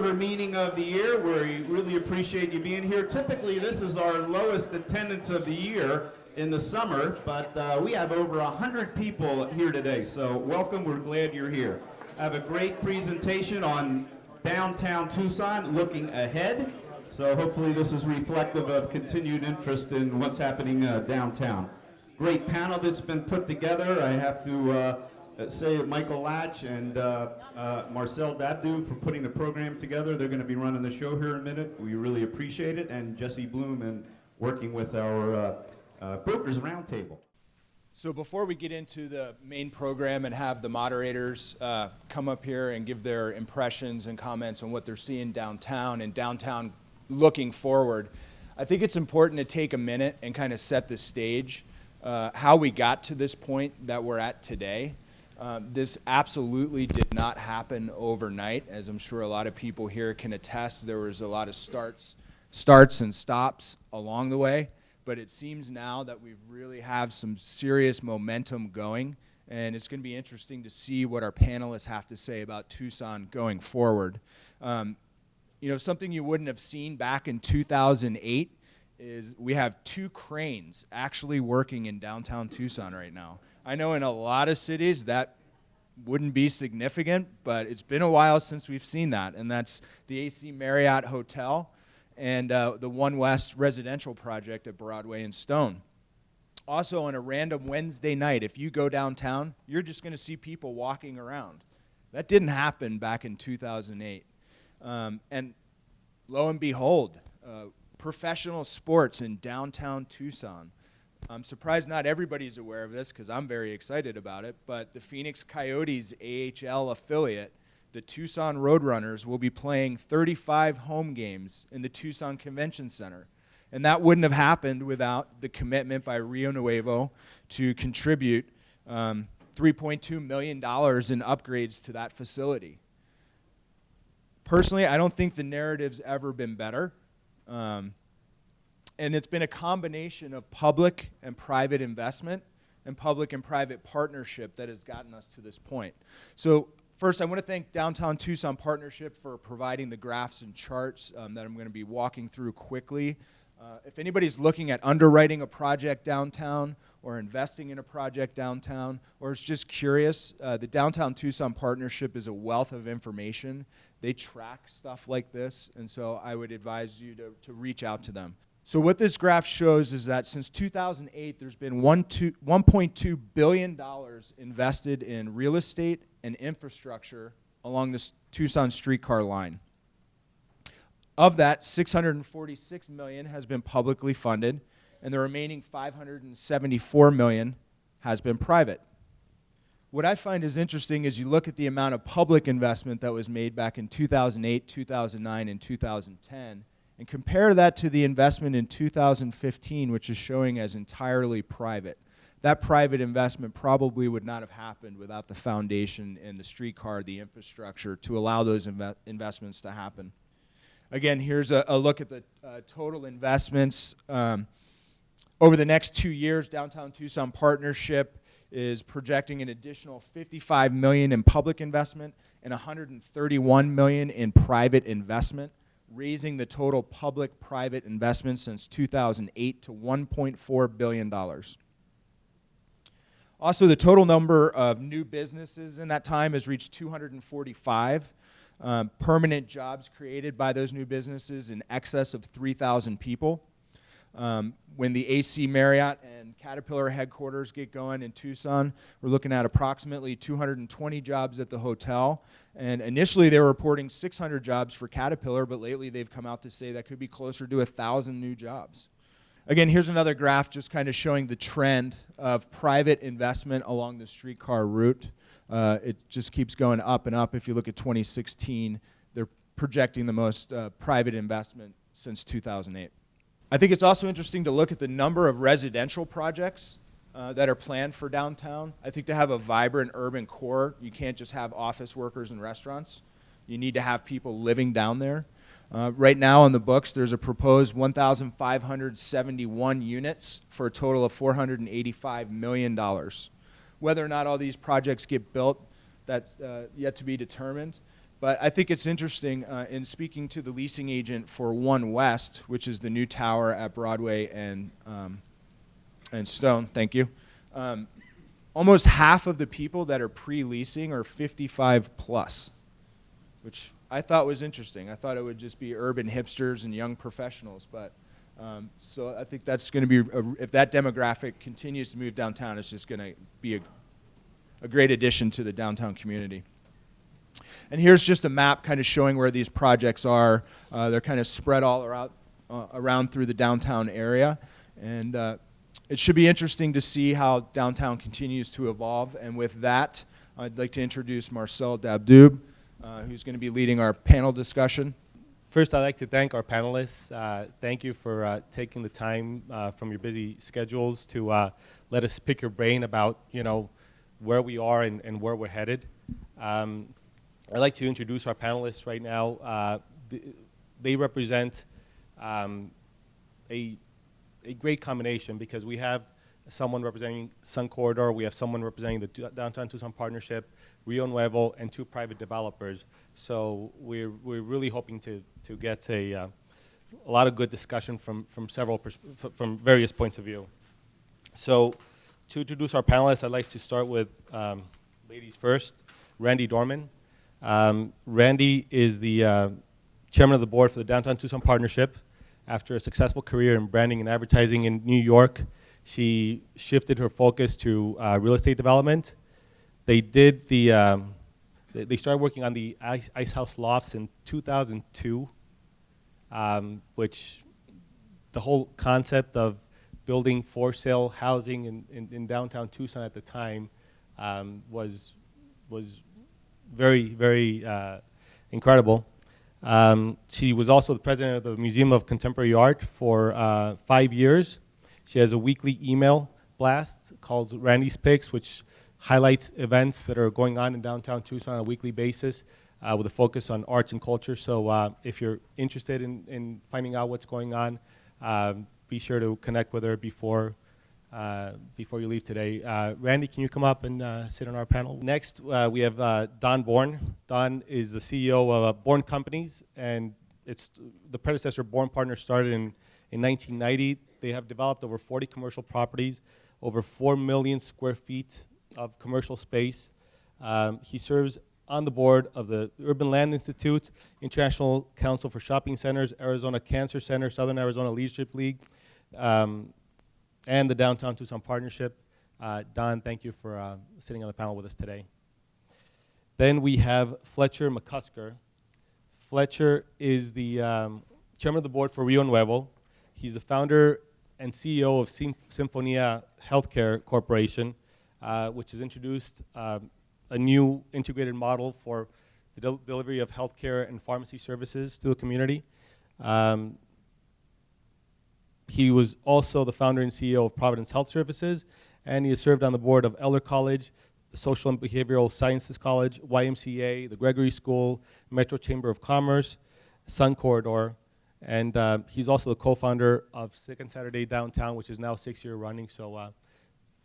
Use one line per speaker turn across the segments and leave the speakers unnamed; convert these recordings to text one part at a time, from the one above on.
ever meeting of the year. We really appreciate you being here. Typically, this is our lowest attendance of the year in the summer, but we have over 100 people here today. So welcome, we're glad you're here. I have a great presentation on downtown Tucson, looking ahead. So hopefully this is reflective of continued interest in what's happening downtown. Great panel that's been put together. I have to say Michael Latch and Marcel Dabdu for putting the program together. They're going to be running the show here in a minute. We really appreciate it. And Jesse Bloom and working with our Brokers Roundtable.
So before we get into the main program and have the moderators come up here and give their impressions and comments on what they're seeing downtown and downtown looking forward, I think it's important to take a minute and kind of set the stage, how we got to this point that we're at today. This absolutely did not happen overnight, as I'm sure a lot of people here can attest. There was a lot of starts and stops along the way, but it seems now that we really have some serious momentum going, and it's going to be interesting to see what our panelists have to say about Tucson going forward. You know, something you wouldn't have seen back in 2008 is we have 2 cranes actually working in downtown Tucson right now. I know in a lot of cities that wouldn't be significant, but it's been a while since we've seen that, and that's the AC Marriott Hotel and the One West residential project at Broadway and Stone. Also, on a random Wednesday night, if you go downtown, you're just going to see people walking around. That didn't happen back in 2008. And lo and behold, professional sports in downtown Tucson. I'm surprised not everybody's aware of this because I'm very excited about it, but the Phoenix Coyotes AHL affiliate, the Tucson Roadrunners, will be playing 35 home games in the Tucson Convention Center. And that wouldn't have happened without the commitment by Rio Nuevo to contribute $3.2 million in upgrades to that facility. Personally, I don't think the narrative's ever been better. And it's been a combination of public and private investment and public and private partnership that has gotten us to this point. So first, I want to thank Downtown Tucson Partnership for providing the graphs and charts that I'm going to be walking through quickly. If anybody's looking at underwriting a project downtown or investing in a project downtown or is just curious, the Downtown Tucson Partnership is a wealth of information. They track stuff like this, and so I would advise you to reach out to them. So what this graph shows is that since 2008, there's been $1.2 billion invested in real estate and infrastructure along this Tucson streetcar line. Of that, $646 million has been publicly funded, and the remaining $574 million has been private. What I find is interesting is you look at the amount of public investment that was made back in 2008, 2009, and 2010, and compare that to the investment in 2015, which is showing as entirely private. That private investment probably would not have happened without the foundation and the streetcar, the infrastructure, to allow those investments to happen. Again, here's a look at the total investments. Over the next 2 years, Downtown Tucson Partnership is projecting an additional $55 million in public investment and $131 million in private investment, raising the total public-private investment since 2008 to $1.4 billion. Also, the total number of new businesses in that time has reached 245. Permanent jobs created by those new businesses in excess of 3,000 people. When the AC Marriott and Caterpillar headquarters get going in Tucson, we're looking at approximately 220 jobs at the hotel. And initially they were reporting 600 jobs for Caterpillar, but lately they've come out to say that could be closer to 1,000 new jobs. Again, here's another graph just kind of showing the trend of private investment along the streetcar route. It just keeps going up and up. If you look at 2016, they're projecting the most private investment since 2008. I think it's also interesting to look at the number of residential projects that are planned for downtown. I think to have a vibrant urban core, you can't just have office workers and restaurants. You need to have people living down there. Right now on the books, there's a proposed 1,571 units for a total of $485 million. Whether or not all these projects get built, that's yet to be determined. But I think it's interesting in speaking to the leasing agent for One West, which is the new tower at Broadway and Stone. Thank you. Almost half of the people that are pre-leasing are 55 plus, which I thought was interesting. I thought it would just be urban hipsters and young professionals, but so I think that's going to be, if that demographic continues to move downtown, it's just going to be a great addition to the downtown community. And here's just a map kind of showing where these projects are. They're kind of spread all around through the downtown area. And it should be interesting to see how downtown continues to evolve. And with that, I'd like to introduce Marcel Dabdoub, who's going to be leading our panel discussion.
First, I'd like to thank our panelists. Thank you for taking the time from your busy schedules to let us pick your brain about, where we are and where we're headed. I'd like to introduce our panelists right now. They represent a great combination because we have someone representing Sun Corridor, we have someone representing the Downtown Tucson Partnership, Rio Nuevo, and 2 private developers. So we're really hoping to get a lot of good discussion from various points of view. So to introduce our panelists, I'd like to start with ladies first, Randy Dorman. Randy is the chairman of the board for the Downtown Tucson Partnership. After a successful career in branding and advertising in New York, she shifted her focus to real estate development. They started working on the Ice House Lofts in 2002, which the whole concept of building for sale housing in downtown Tucson at the time was very, very incredible. She was also the president of the Museum of Contemporary Art for 5 years. She has a weekly email blast called Randy's Picks, which highlights events that are going on in downtown Tucson on a weekly basis with a focus on arts and culture. So if you're interested in finding out what's going on, be sure to connect with her before you leave today. Randy, can you come up and sit on our panel? Next, we have Don Bourne. Don is the CEO of Bourne Companies, and it's the predecessor Bourne Partners started in 1990. They have developed over 40 commercial properties, over 4 million square feet of commercial space. He serves on the board of the Urban Land Institute, International Council for Shopping Centers, Arizona Cancer Center, Southern Arizona Leadership League, and the Downtown Tucson Partnership. Don, thank you for sitting on the panel with us today. Then we have Fletcher McCusker. Fletcher is the chairman of the board for Rio Nuevo. He's the founder and CEO of Sinfonia Healthcare Corporation, which has introduced a new integrated model for the delivery of healthcare and pharmacy services to the community. He was also the founder and CEO of Providence Health Services, and he has served on the board of Eller College, the Social and Behavioral Sciences College, YMCA, the Gregory School, Metro Chamber of Commerce, Sun Corridor, and he's also the co-founder of Second Saturday Downtown, which is now 6-year running. So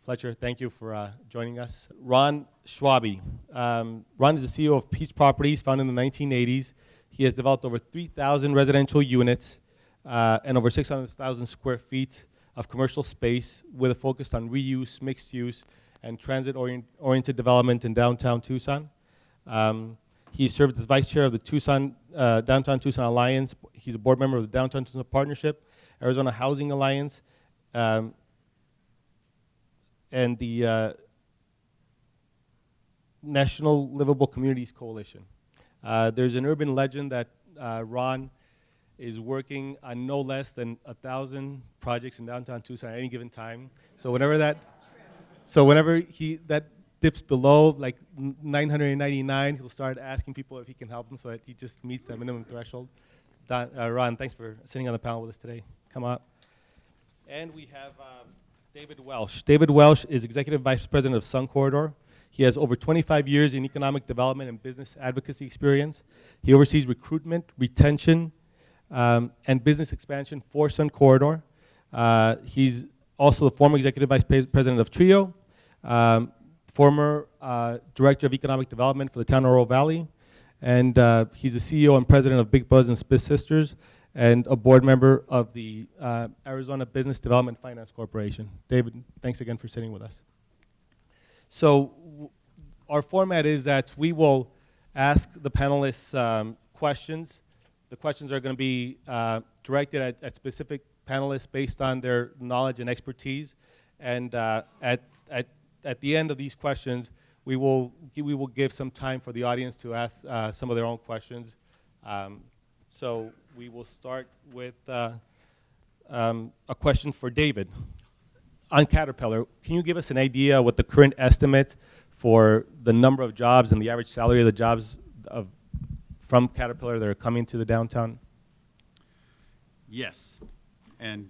Fletcher, thank you for joining us. Ron Schwabe. Ron is the CEO of Peace Properties, founded in the 1980s. He has developed over 3,000 residential units and over 600,000 square feet of commercial space with a focus on reuse, mixed use, and transit-oriented development in downtown Tucson. He served as vice chair of the Downtown Tucson Alliance. He's a board member of the Downtown Tucson Partnership, Arizona Housing Alliance, and the National Livable Communities Coalition. There's an urban legend that Ron is working on no less than 1,000 projects in downtown Tucson at any given time. So whenever that dips below like 999, he'll start asking people if he can help them so that he just meets that minimum threshold. Ron, thanks for sitting on the panel with us today. Come up. And we have David Welsh. David Welsh is Executive Vice President of Sun Corridor. He has over 25 years in economic development and business advocacy experience. He oversees recruitment, retention, and business expansion for Sun Corridor. He's also the former Executive Vice President of Trio, former Director of Economic Development for the town of Oro Valley, and he's the CEO and president of Big Buzz and Spit Sisters, and a board member of the Arizona Business Development Finance Corporation. David, thanks again for sitting with us. So our format is that we will ask the panelists questions. The questions are going to be directed at specific panelists based on their knowledge and expertise. And at the end of these questions, we will give some time for the audience to ask some of their own questions. So we will start with a question for David. On Caterpillar, can you give us an idea what the current estimate for the number of jobs and the average salary of the jobs from Caterpillar that are coming to the downtown?
Yes, and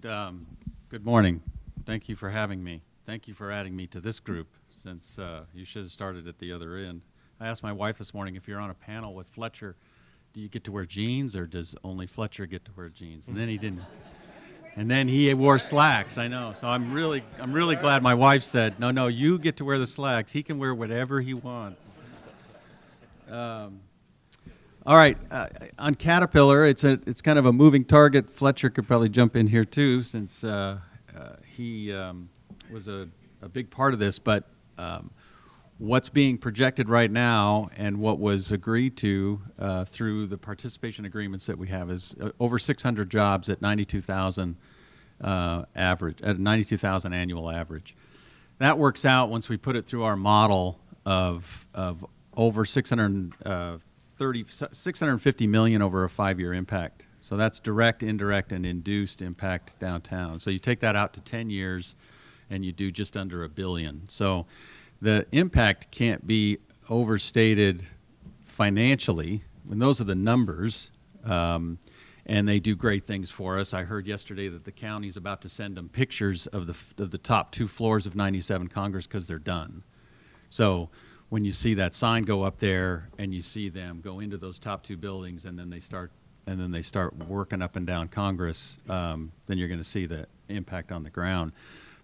good morning. Thank you for having me. Thank you for adding me to this group, since you should have started at the other end. I asked my wife this morning, if you're on a panel with Fletcher, do you get to wear jeans, or does only Fletcher get to wear jeans? And then he didn't. And then he wore slacks, I know. So I'm really glad my wife said, no, you get to wear the slacks. He can wear whatever he wants. All right, on Caterpillar, it's kind of a moving target. Fletcher could probably jump in here too, since he was a big part of this. But what's being projected right now and what was agreed to through the participation agreements that we have is over 600 jobs at 92,000 average, at 92,000 annual average. That works out once we put it through our model of over 650 million over a 5-year impact. So that's direct, indirect, and induced impact downtown. So you take that out to 10 years and you do just under $1 billion. So the impact can't be overstated financially, and those are the numbers, and they do great things for us. I heard yesterday that the county's about to send them pictures of the top 2 floors of 97 Congress because they're done. So when you see that sign go up there and you see them go into those top 2 buildings and then they start working up and down Congress, then you're going to see the impact on the ground.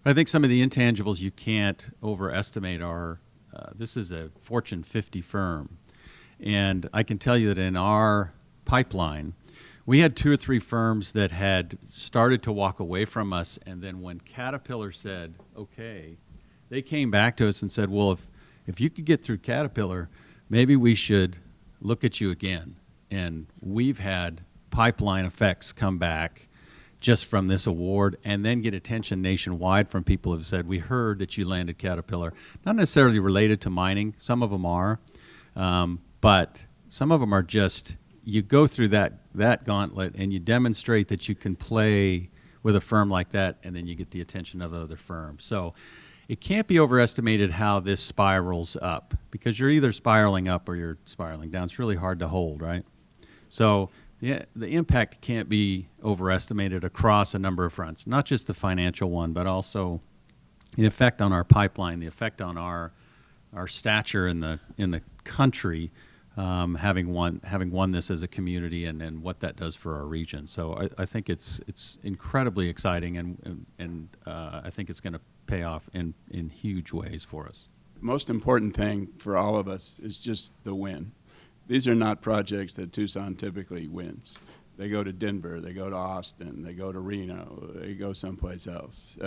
But I think some of the intangibles you can't overestimate are, this is a Fortune 50 firm. And I can tell you that in our pipeline, we had 2 or 3 firms that had started to walk away from us, and then when Caterpillar said, okay, they came back to us and said, well, if you could get through Caterpillar, maybe we should look at you again. And we've had pipeline effects come back just from this award, and then get attention nationwide from people who have said, we heard that you landed Caterpillar. Not necessarily related to mining. Some of them are. But some of them are just, you go through that gauntlet and you demonstrate that you can play with a firm like that, and then you get the attention of other firms. So it can't be overestimated how this spirals up, because you're either spiraling up or you're spiraling down. It's really hard to hold, right? So yeah, the impact can't be overestimated across a number of fronts, not just the financial one, but also the effect on our pipeline, the effect on our stature in the country, having won this as a community, and what that does for our region. So I think it's incredibly exciting, and I think it's going to pay off in huge ways for us.
Most important thing for all of us is just the win. These are not projects that Tucson typically wins. They go to Denver, they go to Austin, they go to Reno, they go someplace else.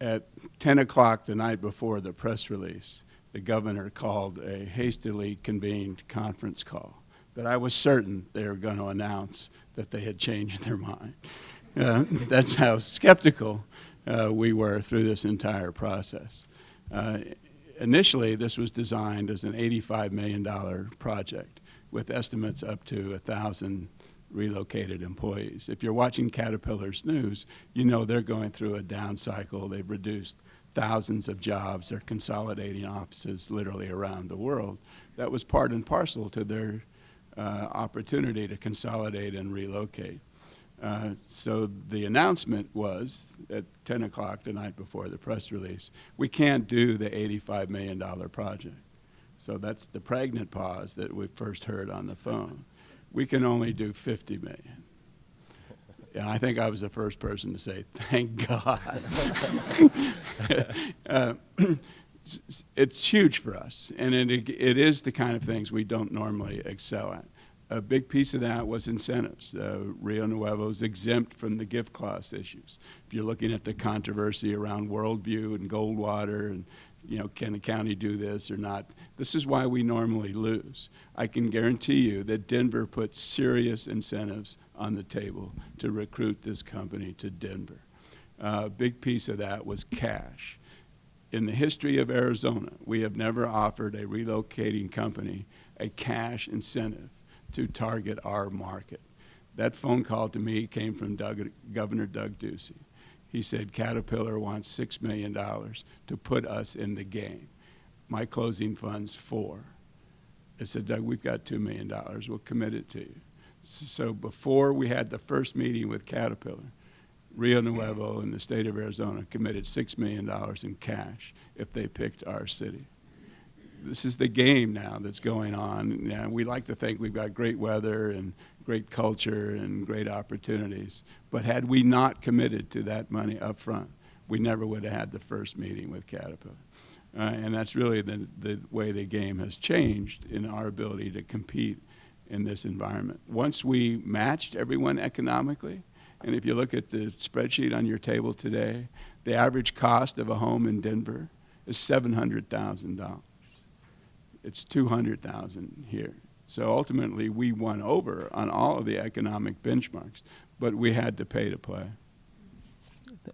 At 10 o'clock the night before the press release, the governor called a hastily convened conference call that I was certain they were going to announce that they had changed their mind. That's how skeptical we were through this entire process. Initially, this was designed as an $85 million project with estimates up to 1,000 relocated employees. If you're watching Caterpillar's news, you know they're going through a down cycle. They've reduced thousands of jobs. They're consolidating offices literally around the world. That was part and parcel to their opportunity to consolidate and relocate. So the announcement was at 10 o'clock the night before the press release, we can't do the $85 million project. So that's the pregnant pause that we first heard on the phone. We can only do 50 million. And I think I was the first person to say, thank God. it's huge for us, and it is the kind of things we don't normally excel at. A big piece of that was incentives. Rio Nuevo is exempt from the gift clause issues. If you're looking at the controversy around Worldview and Goldwater and, you know, can the county do this or not, this is why we normally lose. I can guarantee you that Denver put serious incentives on the table to recruit this company to Denver. A big piece of that was cash. In the history of Arizona, we have never offered a relocating company a cash incentive to target our market. That phone call to me came from Governor Doug Ducey. He said Caterpillar wants $6 million to put us in the game. My closing fund's $4 million. I said, Doug, we've got $2 million. We'll commit it to you. So before we had the first meeting with Caterpillar, Rio Nuevo and the state of Arizona committed $6 million in cash if they picked our city. This is the game now that's going on. And we like to think we've got great weather and great culture and great opportunities. But had we not committed to that money up front, we never would have had the first meeting with Caterpillar. And that's really the way the game has changed in our ability to compete in this environment. Once we matched everyone economically, and if you look at the spreadsheet on your table today, the average cost of a home in Denver is $700,000. It's $200,000 here. So ultimately, we won over on all of the economic benchmarks, but we had to pay to play.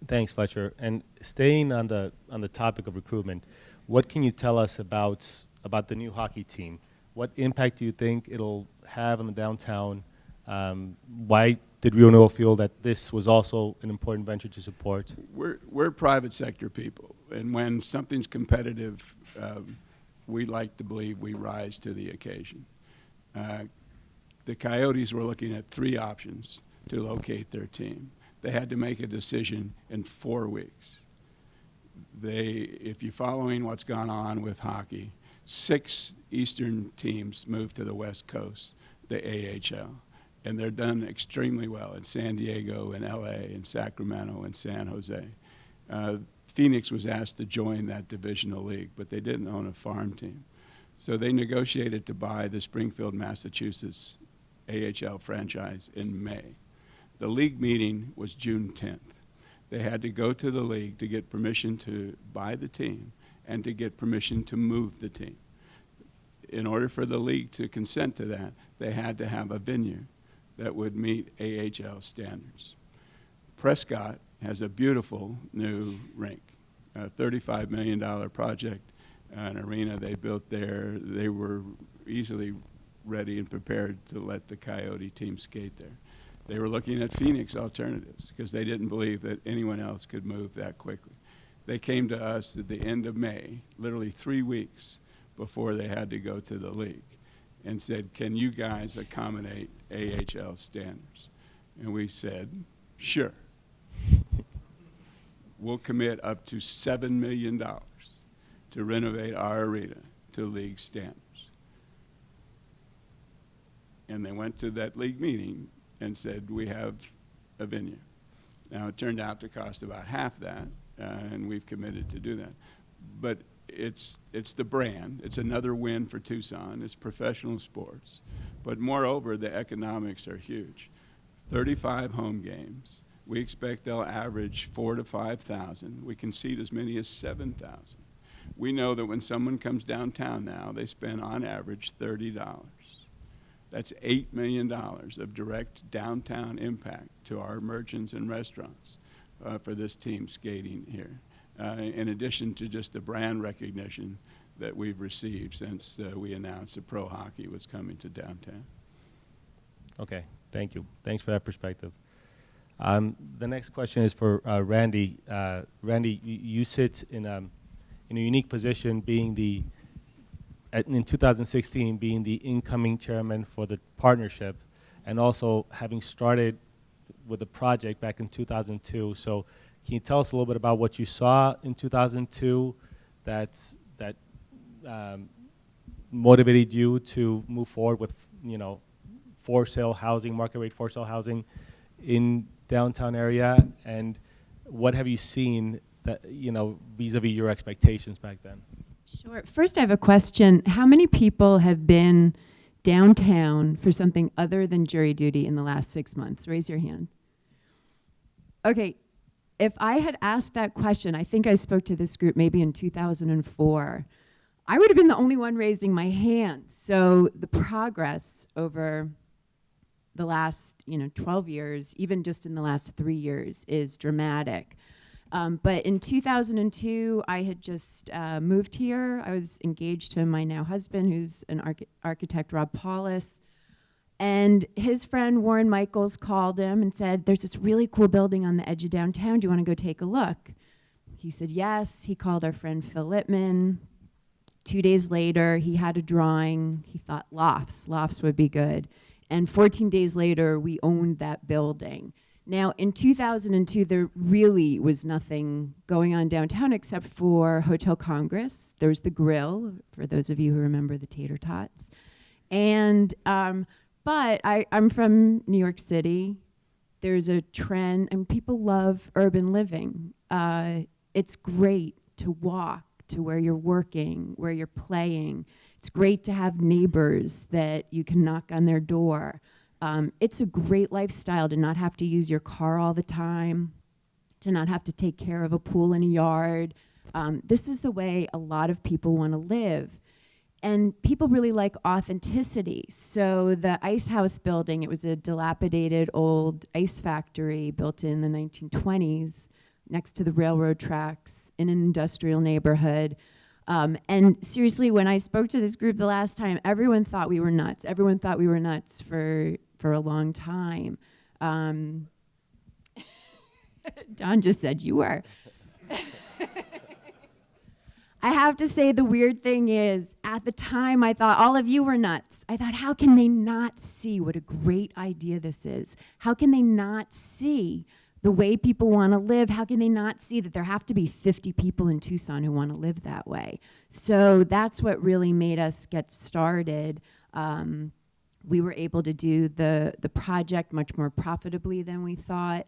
Thanks, Fletcher. And staying on the topic of recruitment, what can you tell us about the new hockey team? What impact do you think it'll have on the downtown? Why did Rio Nuevo feel that this was also an important venture to support?
We're private sector people, and when something's competitive, we like to believe we rise to the occasion. The Coyotes were looking at 3 options to locate their team. They had to make a decision in 4 weeks. If you're following what's gone on with hockey, 6 Eastern teams moved to the West Coast, the AHL, and they're done extremely well in San Diego and LA and Sacramento and San Jose. Phoenix was asked to join that divisional league, but they didn't own a farm team. So they negotiated to buy the Springfield, Massachusetts AHL franchise in May. The league meeting was June 10th. They had to go to the league to get permission to buy the team and to get permission to move the team. In order for the league to consent to that, they had to have a venue that would meet AHL standards. Prescott has a beautiful new rink, a $35 million project, an arena they built there. They were easily ready and prepared to let the Coyote team skate there. They were looking at Phoenix alternatives because they didn't believe that anyone else could move that quickly. They came to us at the end of May, literally 3 weeks before they had to go to the league, and said, can you guys accommodate AHL standards? And we said, sure. We'll commit up to $7 million to renovate our arena to league standards. And they went to that league meeting and said, we have a venue. Now, it turned out to cost about half that, and we've committed to do that. But it's the brand. It's another win for Tucson. It's professional sports. But moreover, the economics are huge. 35 home games. We expect they'll average 4,000 to 5,000. We can seat as many as 7,000. We know that when someone comes downtown now, they spend on average $30. That's $8 million of direct downtown impact to our merchants and restaurants for this team skating here, in addition to just the brand recognition that we've received since we announced that pro hockey was coming to downtown.
Okay, thank you. Thanks for that perspective. The next question is for Randy. Randy, you sit in a unique position, being in 2016 being the incoming chairman for the partnership, and also having started with the project back in 2002. So, can you tell us a little bit about what you saw in 2002 that motivated you to move forward with, for sale housing, market rate for sale housing in downtown area, and what have you seen that, vis-a-vis your expectations back then?
Sure. First, I have a question. How many people have been downtown for something other than jury duty in the last 6 months? Raise your hand. Okay. If I had asked that question, I think I spoke to this group maybe in 2004, I would have been the only one raising my hand. So the progress over the last 12 years, even just in the last 3 years, is dramatic. But in 2002, I had just moved here. I was engaged to my now husband, who's an architect, Rob Paulus. And his friend Warren Michaels called him and said, there's this really cool building on the edge of downtown. Do you want to go take a look? He said yes. He called our friend Phil Littman. 2 days later, he had a drawing. He thought lofts would be good. And 14 days later, we owned that building. Now, in 2002, there really was nothing going on downtown except for Hotel Congress. There was the Grill, for those of you who remember the tater tots. And but I'm from New York City. There's a trend, and people love urban living. It's great to walk to where you're working, where you're playing. It's great to have neighbors that you can knock on their door. It's a great lifestyle to not have to use your car all the time, to not have to take care of a pool in a yard. This is the way a lot of people want to live. And people really like authenticity. So the Ice House building, it was a dilapidated old ice factory built in the 1920s next to the railroad tracks in an industrial neighborhood. And seriously, when I spoke to this group the last time, everyone thought we were nuts. Everyone thought we were nuts for a long time. Don just said you were. I have to say the weird thing is, at the time I thought all of you were nuts. I thought, how can they not see what a great idea this is? How can they not see the way people want to live? How can they not see that there have to be 50 people in Tucson who want to live that way? So that's what really made us get started. We were able to do the project much more profitably than we thought.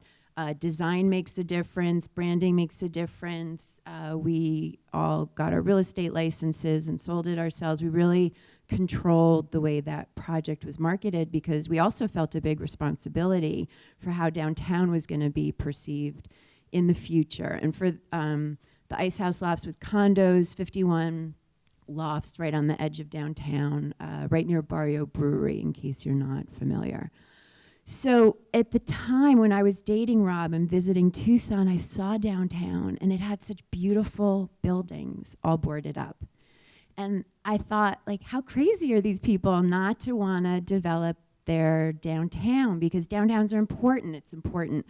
Design makes a difference, branding makes a difference. We all got our real estate licenses and sold it ourselves. We really controlled the way that project was marketed because we also felt a big responsibility for how downtown was going to be perceived in the future. And for the Ice House Lofts with condos, 51 lofts right on the edge of downtown, right near Barrio Brewery, in case you're not familiar. So at the time when I was dating Rob and visiting Tucson, I saw downtown and it had such beautiful buildings all boarded up. And I thought, like, how crazy are these people not to want to develop their downtown? Because downtowns are important. It's important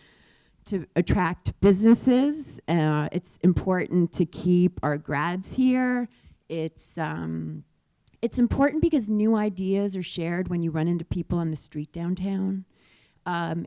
to attract businesses. It's important to keep our grads here. It's important because new ideas are shared when you run into people on the street downtown.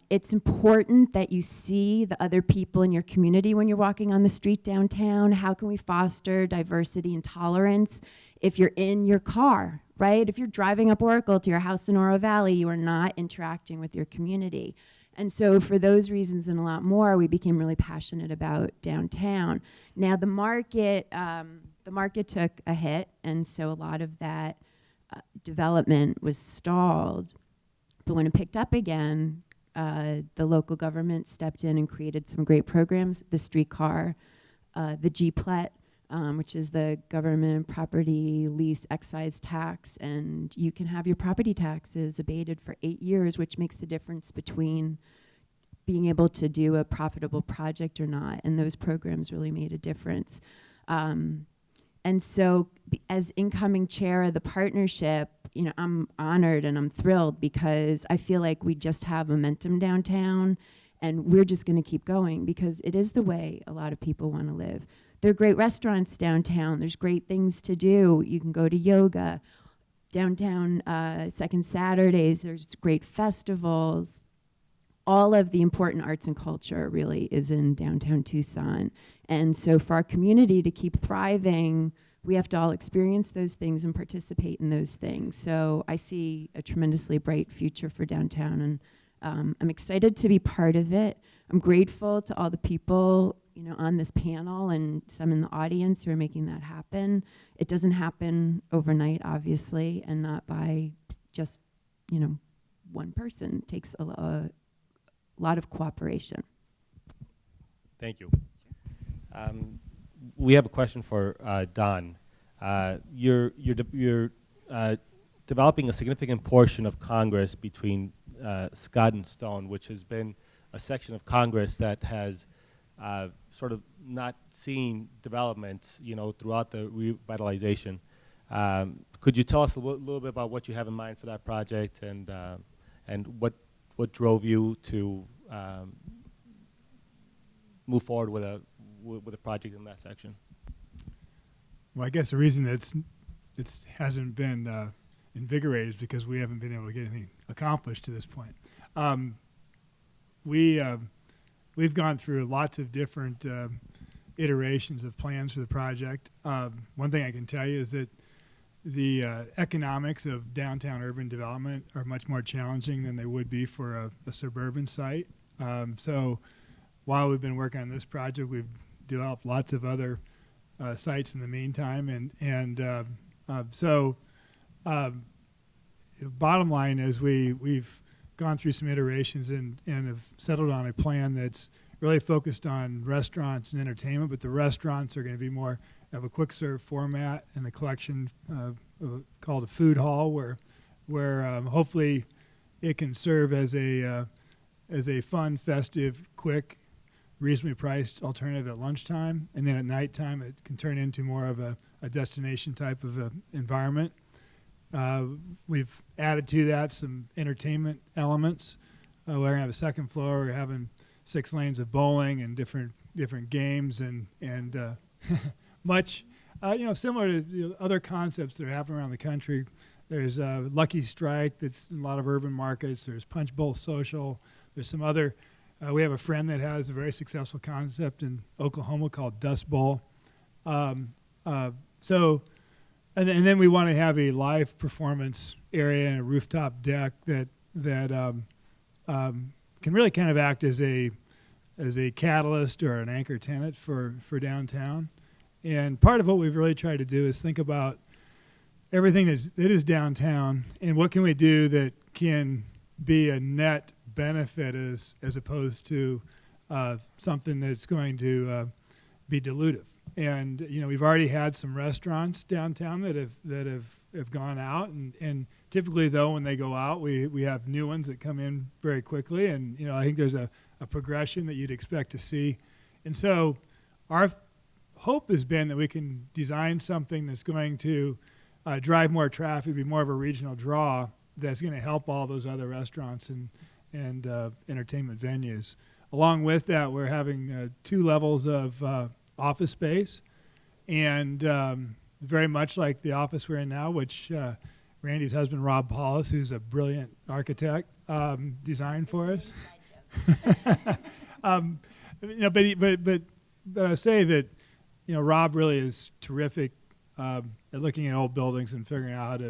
It's important that you see the other people in your community when you're walking on the street downtown. How can we foster diversity and tolerance if you're in your car, right? If you're driving up Oracle to your house in Oro Valley, you are not interacting with your community. And so for those reasons and a lot more, we became really passionate about downtown. Now the market took a hit, and so a lot of that development was stalled. But when it picked up again, the local government stepped in and created some great programs, the streetcar, the GPLET, which is the government property lease excise tax, and you can have your property taxes abated for 8 years, which makes the difference between being able to do a profitable project or not, and those programs really made a difference. And so as incoming chair of the partnership, I'm honored and I'm thrilled because I feel like we just have momentum downtown and we're just going to keep going because it is the way a lot of people want to live. There are great restaurants downtown. There's great things to do. You can go to yoga. Downtown, Second Saturdays, there's great festivals. All of the important arts and culture really is in downtown Tucson. And so for our community to keep thriving, we have to all experience those things and participate in those things. So I see a tremendously bright future for downtown, and I'm excited to be part of it. I'm grateful to all the people, on this panel and some in the audience who are making that happen. It doesn't happen overnight, obviously, and not by just, one person. It takes a lot of cooperation.
Thank you. We have a question for Don. You're developing a significant portion of Congress between Scott and Stone, which has been a section of Congress that has sort of not seen development, throughout the revitalization. Could you tell us a little bit about what you have in mind for that project and what drove you to move forward with a project in that section?
Well, I guess the reason it hasn't been invigorated is because we haven't been able to get anything accomplished to this point. We've gone through lots of different iterations of plans for the project. One thing I can tell you is that the economics of downtown urban development are much more challenging than they would be for a suburban site. So while we've been working on this project, we've developed lots of other sites in the meantime. So bottom line is we've gone through some iterations and have settled on a plan that's really focused on restaurants and entertainment, but the restaurants are going to be more of a quick serve format and a collection called a food hall where hopefully it can serve as a fun, festive, quick, reasonably priced alternative at lunchtime, and then at nighttime it can turn into more of a destination type of environment. We've added to that some entertainment elements. We're going to have a second floor. We're having 6 lanes of bowling and different games and much similar to other concepts that are happening around the country. There's Lucky Strike that's in a lot of urban markets. There's Punch Bowl Social. There's some other. We have a friend that has a very successful concept in Oklahoma called Dust Bowl. And then we want to have a live performance area and a rooftop deck that can really kind of act as a catalyst or an anchor tenant for downtown. And part of what we've really tried to do is think about everything that is downtown and what can we do that can be a net benefit as opposed to something that's going to be dilutive. And we've already had some restaurants downtown that have gone out, and typically though when they go out, we have new ones that come in very quickly, and I think there's a progression that you'd expect to see. And so our hope has been that we can design something that's going to drive more traffic, be more of a regional draw that's going to help all those other restaurants and entertainment venues. Along with that, we're having 2 levels of office space, and very much like the office we're in now, which Randy's husband Rob Paulus, who's a brilliant architect, designed for us. But I say that Rob really is terrific at looking at old buildings and figuring out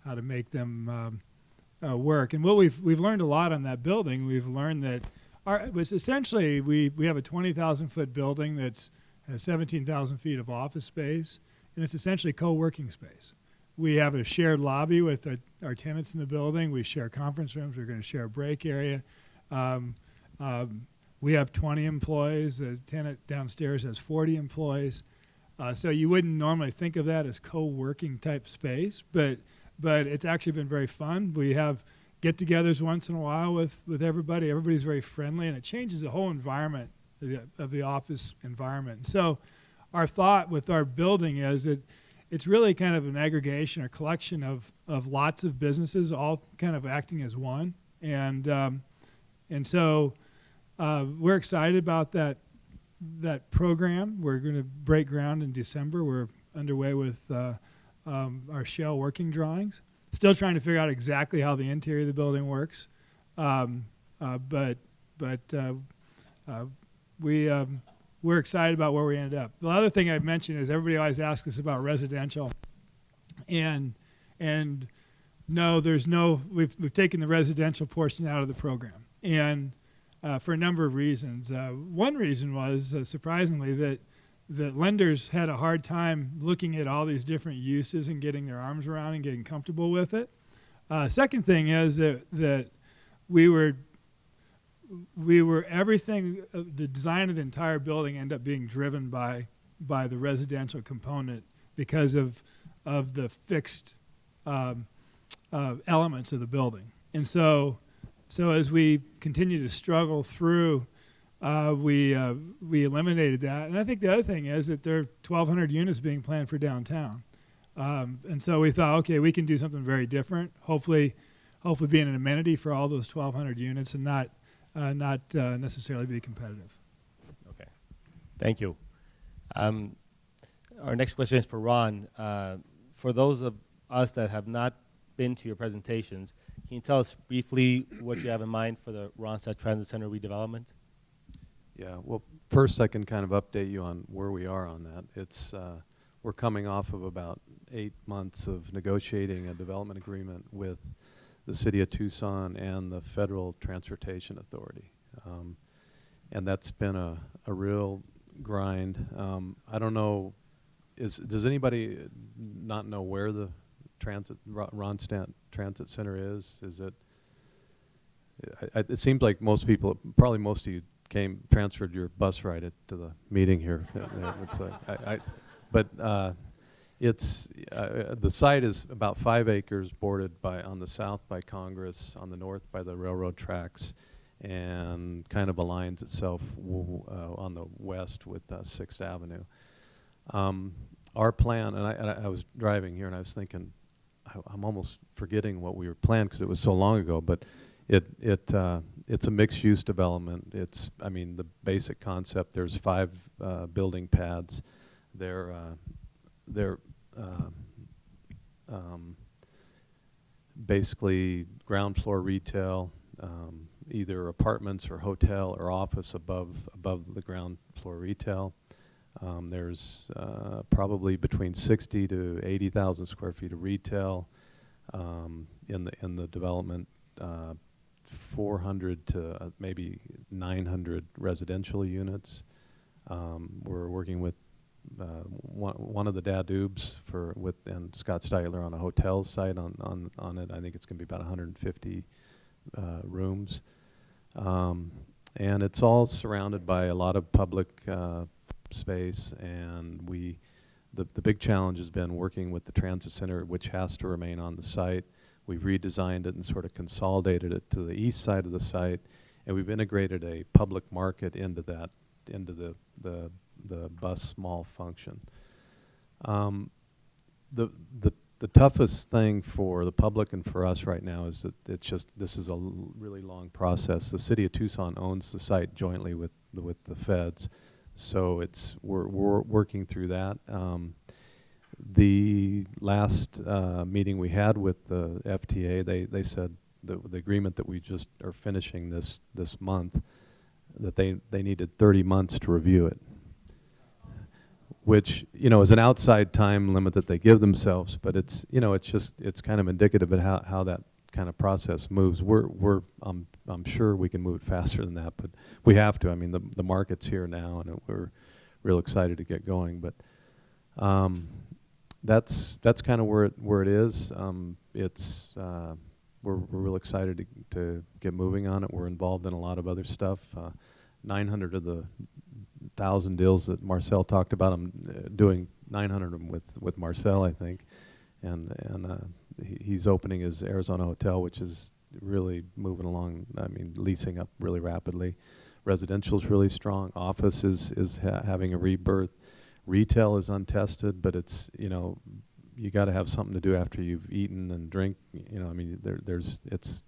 how to make them work. And what we've learned a lot on that building. We've learned that essentially we have a 20,000 foot building that's has 17,000 feet of office space, and it's essentially co-working space. We have a shared lobby with our tenants in the building. We share conference rooms. We're going to share a break area. We have 20 employees. The tenant downstairs has 40 employees. So you wouldn't normally think of that as co-working type space, but it's actually been very fun. We have get-togethers once in a while with everybody. Everybody's very friendly, and it changes the whole environment of the office environment. So our thought with our building is that it's really kind of an aggregation or collection of lots of businesses all kind of acting as one. And so we're excited about that program. We're going to break ground in December. We're underway with our shell working drawings. Still trying to figure out exactly how the interior of the building works. We're excited about where we ended up. The other thing I've mentioned is everybody always asks us about residential, and no, we've taken the residential portion out of the program, and for a number of reasons. One reason was, surprisingly, that lenders had a hard time looking at all these different uses and getting their arms around and getting comfortable with it. Second thing is that we were everything, the design of the entire building ended up being driven by the residential component because of the fixed elements of the building. And so as we continue to struggle through, we eliminated that. And I think the other thing is that there are 1,200 units being planned for downtown. And so we thought, okay, we can do something very different, hopefully being an amenity for all those 1,200 units and not necessarily be competitive.
Okay, thank you. Our next question is for Ron. For those of us that have not been to your presentations, can you tell us briefly what you have in mind for the Ronstadt Transit Center redevelopment?
Yeah, well, first I can kind of update you on where we are on that. It's we're coming off of about 8 months of negotiating a development agreement with the City of Tucson and the Federal Transportation Authority. And that's been a real grind. I don't know, does anybody not know where the Ronstadt Transit Center is? Is it? It seems like most people, probably most of you, transferred your bus ride to the meeting here. It's but it's the site is about 5 acres, bordered on the south by Congress, on the north by the railroad tracks, and kind of aligns itself on the west with 6th Avenue. Our plan, and I was driving here and I was thinking, I'm almost forgetting what we were planned because it was so long ago, but it's a mixed-use development. I mean, the basic concept, there's 5 building pads. They're basically ground floor retail, either apartments or hotel or office above the ground floor retail. There's probably between 60 to 80,000 square feet of retail in the development. 400 to maybe 900 residential units. We're working with one of the Dadoobs and Scott Steitler on a hotel site on it. I think it's going to be about 150 rooms. And it's all surrounded by a lot of public space, and the big challenge has been working with the transit center, which has to remain on the site. We've redesigned it and sort of consolidated it to the east side of the site, and we've integrated a public market into the bus mall function. The toughest thing for the public and for us right now is that this is a really long process. The City of Tucson owns the site jointly with the feds, so we're working through that. The last meeting we had with the FTA, they said the agreement that we just are finishing this month, that they needed 30 months to review it, which is an outside time limit that they give themselves, but it's kind of indicative of how that kind of process moves. I'm sure we can move it faster than that, but we have to. I mean, the market's here now, and we're real excited to get going, but. That's kind of where it is. We're real excited to get moving on it. We're involved in a lot of other stuff. 900 of the 1,000 deals that Marcel talked about, I'm doing 900 of them with Marcel, I think, and he's opening his Arizona hotel, which is really moving along. I mean, leasing up really rapidly. Residential's really strong. Office is having a rebirth. Retail is untested, but it's, you got to have something to do after you've eaten and drink. I mean, it's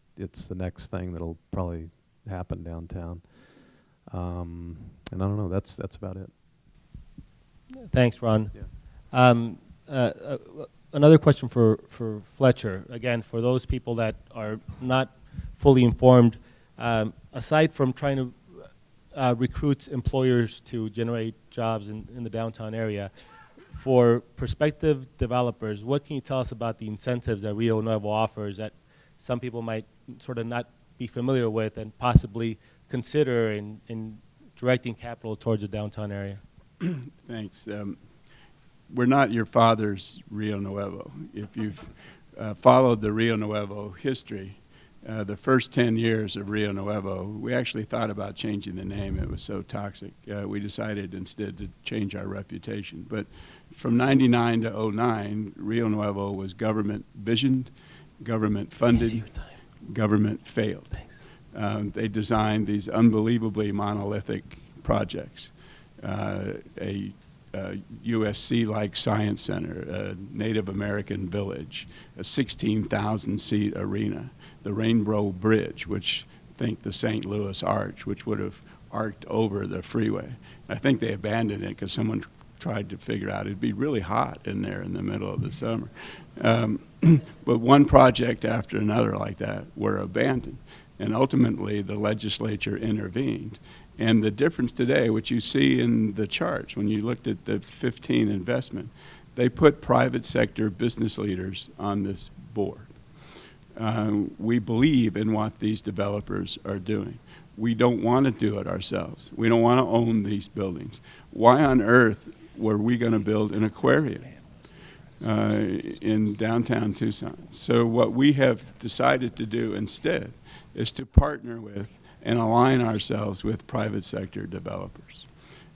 the next thing that'll probably happen downtown. And I don't know. That's about it.
Thanks, Ron.
Yeah.
Another question for Fletcher. Again, for those people that are not fully informed, aside from trying to recruits employers to generate jobs in the downtown area, for prospective developers, what can you tell us about the incentives that Rio Nuevo offers that some people might sort of not be familiar with and possibly consider in directing capital towards the downtown area?
Thanks. We're not your father's Rio Nuevo. If you've followed the Rio Nuevo history, the first 10 years of Rio Nuevo, we actually thought about changing the name. It was so toxic. We decided instead to change our reputation. But from 99 to 09, Rio Nuevo was government visioned, government funded, government failed. They designed these unbelievably monolithic projects. A USC-like science center, a Native American village, a 16,000-seat arena, the Rainbow Bridge, which think the St. Louis Arch, which would have arced over the freeway. I think they abandoned it because someone tried to figure out it'd be really hot in there in the middle of the summer. But one project after another like that were abandoned. And ultimately, the legislature intervened. And the difference today, which you see in the charts, when you looked at the 15 investment, they put private sector business leaders on this board. We believe in what these developers are doing. We don't want to do it ourselves. We don't want to own these buildings. Why on earth were we going to build an aquarium in downtown Tucson? So what we have decided to do instead is to partner with and align ourselves with private sector developers.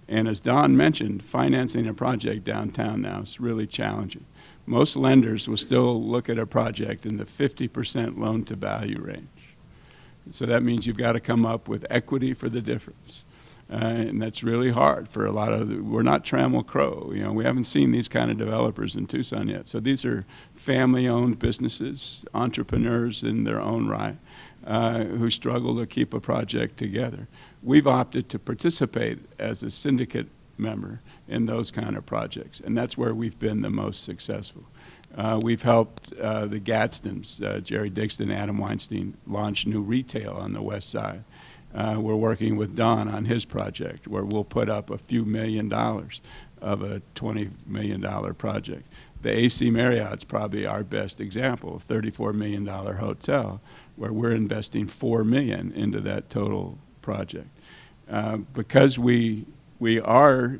And as Don mentioned, financing a project downtown now is really challenging. Most lenders will still look at a project in the 50% loan to value range. So that means you've got to come up with equity for the difference. And that's really hard for a lot of, we're not Trammell Crow, you know, we haven't seen these kind of developers in Tucson yet. So these are family-owned businesses, entrepreneurs in their own right, who struggle to keep a project together. We've opted to participate as a syndicate member in those kind of projects, and that's where we've been the most successful. We've helped the Gadsdens, Jerry Dixon, Adam Weinstein, launch new retail on the west side. We're working with Don on his project, where we'll put up a few $1 million of a $20 million project. The AC Marriott's probably our best example, a $34 million hotel, where we're investing $4 million into that total project. Because we are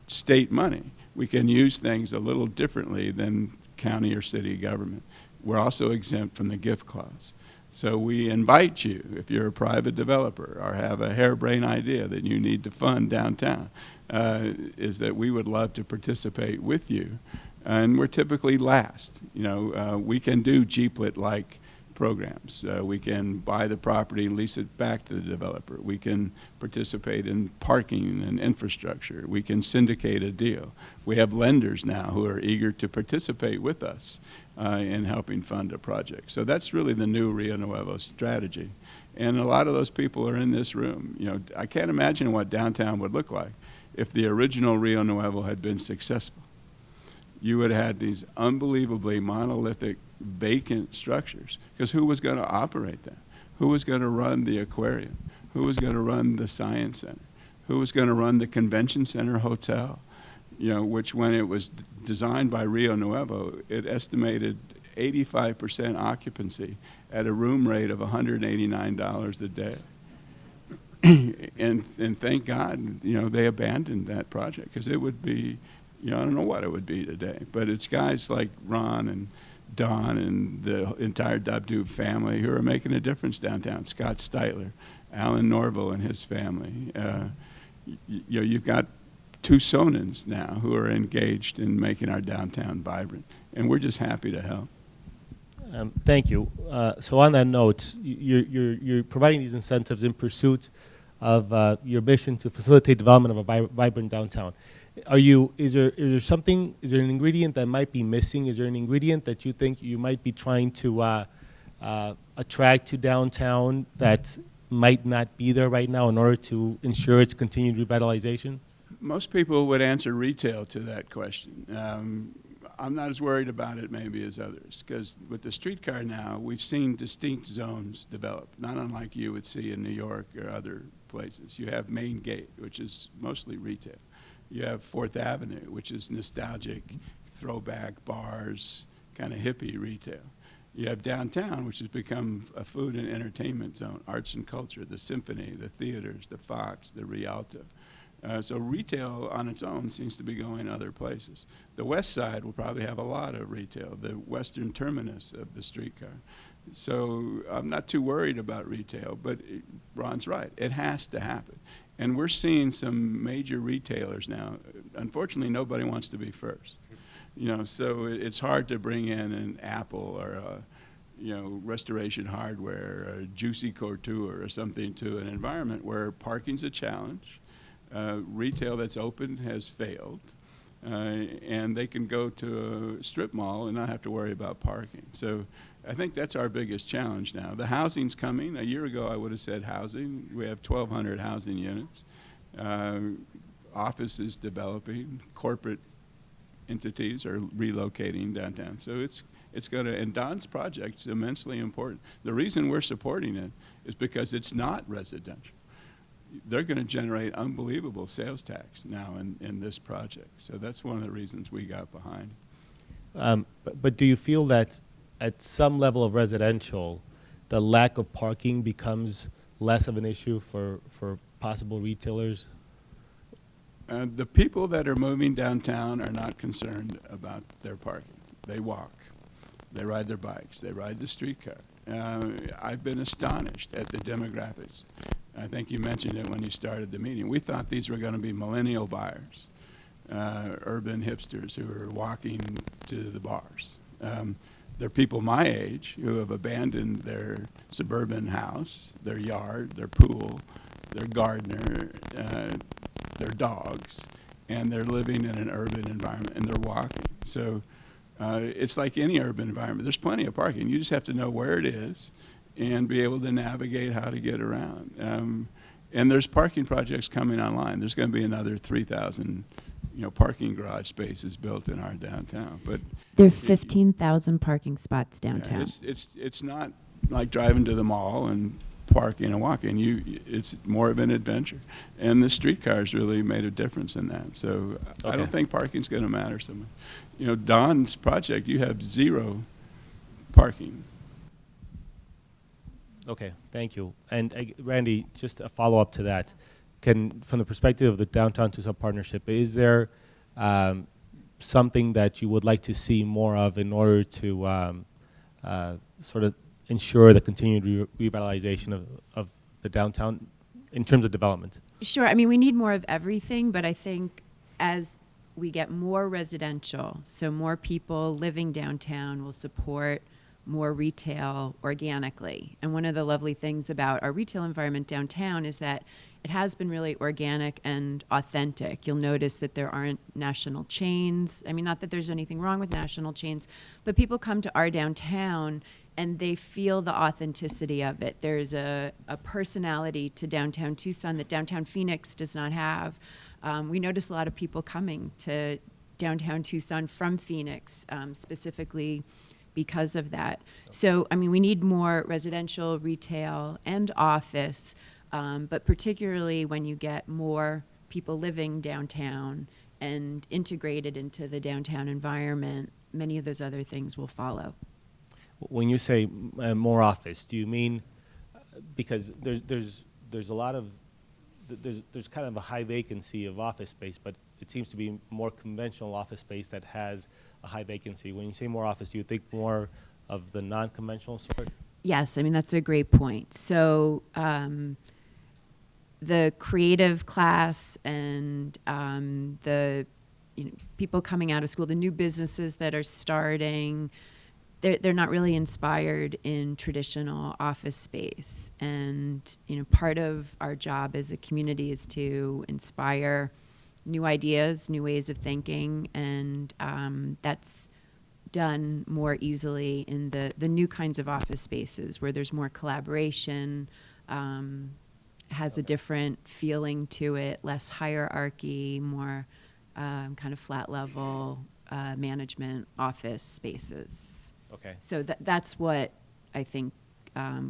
state money, we can use things a little differently than county or city government. We're also exempt from the gift clause. So we invite you, if you're a private developer or have a harebrained idea that you need to fund downtown, is that we would love to participate with you. And we're typically last. You know, we can do GPLIT-like programs. We can buy the property and lease it back to the developer. We can participate in parking and infrastructure. We can syndicate a deal. We have lenders now who are eager to participate with us in helping fund a project. So that's really the new Rio Nuevo strategy. And a lot of those people are in this room. You know, I can't imagine what downtown would look like if the original Rio Nuevo had been successful. You would have had these unbelievably monolithic, vacant structures. Because who was going to operate that? Who was going to run the aquarium? Who was going to run the science center? Who was going to run the convention center hotel? You know, which when it was designed by Rio Nuevo, it estimated 85% occupancy at a room rate of $189 a day. and thank God, you know, they abandoned that project because it would be, you know, I don't know what it would be today, but it's guys like Ron and Don and the entire Dabdub family who are making a difference downtown. Scott Steitler, Alan Norville and his family. You know, you've got Tucsonans now who are engaged in making our downtown vibrant, and we're just happy to help.
Thank you. So on that note, you're providing these incentives in pursuit of your mission to facilitate development of a vibrant downtown. Is there an ingredient that might be missing? Is there an ingredient that you think you might be trying to attract to downtown that might not be there right now in order to ensure its continued revitalization?
Most people would answer retail to that question. I'm not as worried about it maybe as others, because with the streetcar now, we've seen distinct zones develop, not unlike you would see in New York or other places. You have Main Gate, which is mostly retail. You have 4th Avenue, which is nostalgic, throwback bars, kind of hippie retail. You have downtown, which has become a food and entertainment zone, arts and culture, the symphony, the theaters, the Fox, the Rialto. So retail on its own seems to be going other places. The west side will probably have a lot of retail, the western terminus of the streetcar. So I'm not too worried about retail, but Ron's right. It has to happen. And we're seeing some major retailers now. Unfortunately, nobody wants to be first. So it's hard to bring in an Apple or Restoration Hardware, or Juicy Couture or something to an environment where parking's a challenge. Retail that's open has failed, and they can go to a strip mall and not have to worry about parking. So I think that's our biggest challenge now. The housing's coming. A year ago, I would have said housing. We have 1,200 housing units. Office is developing. Corporate entities are relocating downtown. So it's going to, and Don's project is immensely important. The reason we're supporting it is because it's not residential. They're going to generate unbelievable sales tax now in this project. So that's one of the reasons we got behind it.
But do you feel that at some level of residential, the lack of parking becomes less of an issue for possible retailers?
The people that are moving downtown are not concerned about their parking. They walk. They ride their bikes. They ride the streetcar. I've been astonished at the demographics. I think you mentioned it when you started the meeting. We thought these were going to be millennial buyers, urban hipsters who are walking to the bars. They're people my age who have abandoned their suburban house, their yard, their pool, their gardener, their dogs, and they're living in an urban environment, and they're walking. So it's like any urban environment. There's plenty of parking. You just have to know where it is and be able to navigate how to get around. And there's parking projects coming online. There's going to be another 3,000 parking garage spaces built in our downtown. But
There are 15,000 parking spots downtown.
yeah, it's not like driving to the mall and parking and walking. It's more of an adventure. And the streetcars really made a difference in that. So I don't think parking's going to matter so much. Don's project, you have 0 parking.
Okay, thank you. And Randy, just a follow-up to that. From the perspective of the Downtown Tucson Partnership, is there something that you would like to see more of in order to sort of ensure the continued revitalization of the downtown in terms of development?
Sure. I mean, we need more of everything, but I think as we get more residential, so more people living downtown will support more retail organically. And one of the lovely things about our retail environment downtown is that it has been really organic and authentic. You'll notice that there aren't national chains. I mean, not that there's anything wrong with national chains, but people come to our downtown and they feel the authenticity of it. There's a personality to downtown Tucson that downtown Phoenix does not have. We notice a lot of people coming to downtown Tucson from Phoenix, specifically because of that. So, I mean, we need more residential, retail, and office, but particularly when you get more people living downtown and integrated into the downtown environment, many of those other things will follow.
When you say more office, do you mean because there's a lot of there's kind of a high vacancy of office space, but it seems to be more conventional office space that has a high vacancy. When you say more office, do you think more of the non-conventional sort?
Yes, I mean, that's a great point. So the creative class and the people coming out of school, the new businesses that are starting, they're not really inspired in traditional office space. And part of our job as a community is to inspire new ideas, new ways of thinking, and that's done more easily in the new kinds of office spaces where there's more collaboration, has a different feeling to it, less hierarchy, more kind of flat level management office spaces.
Okay.
So that's what I think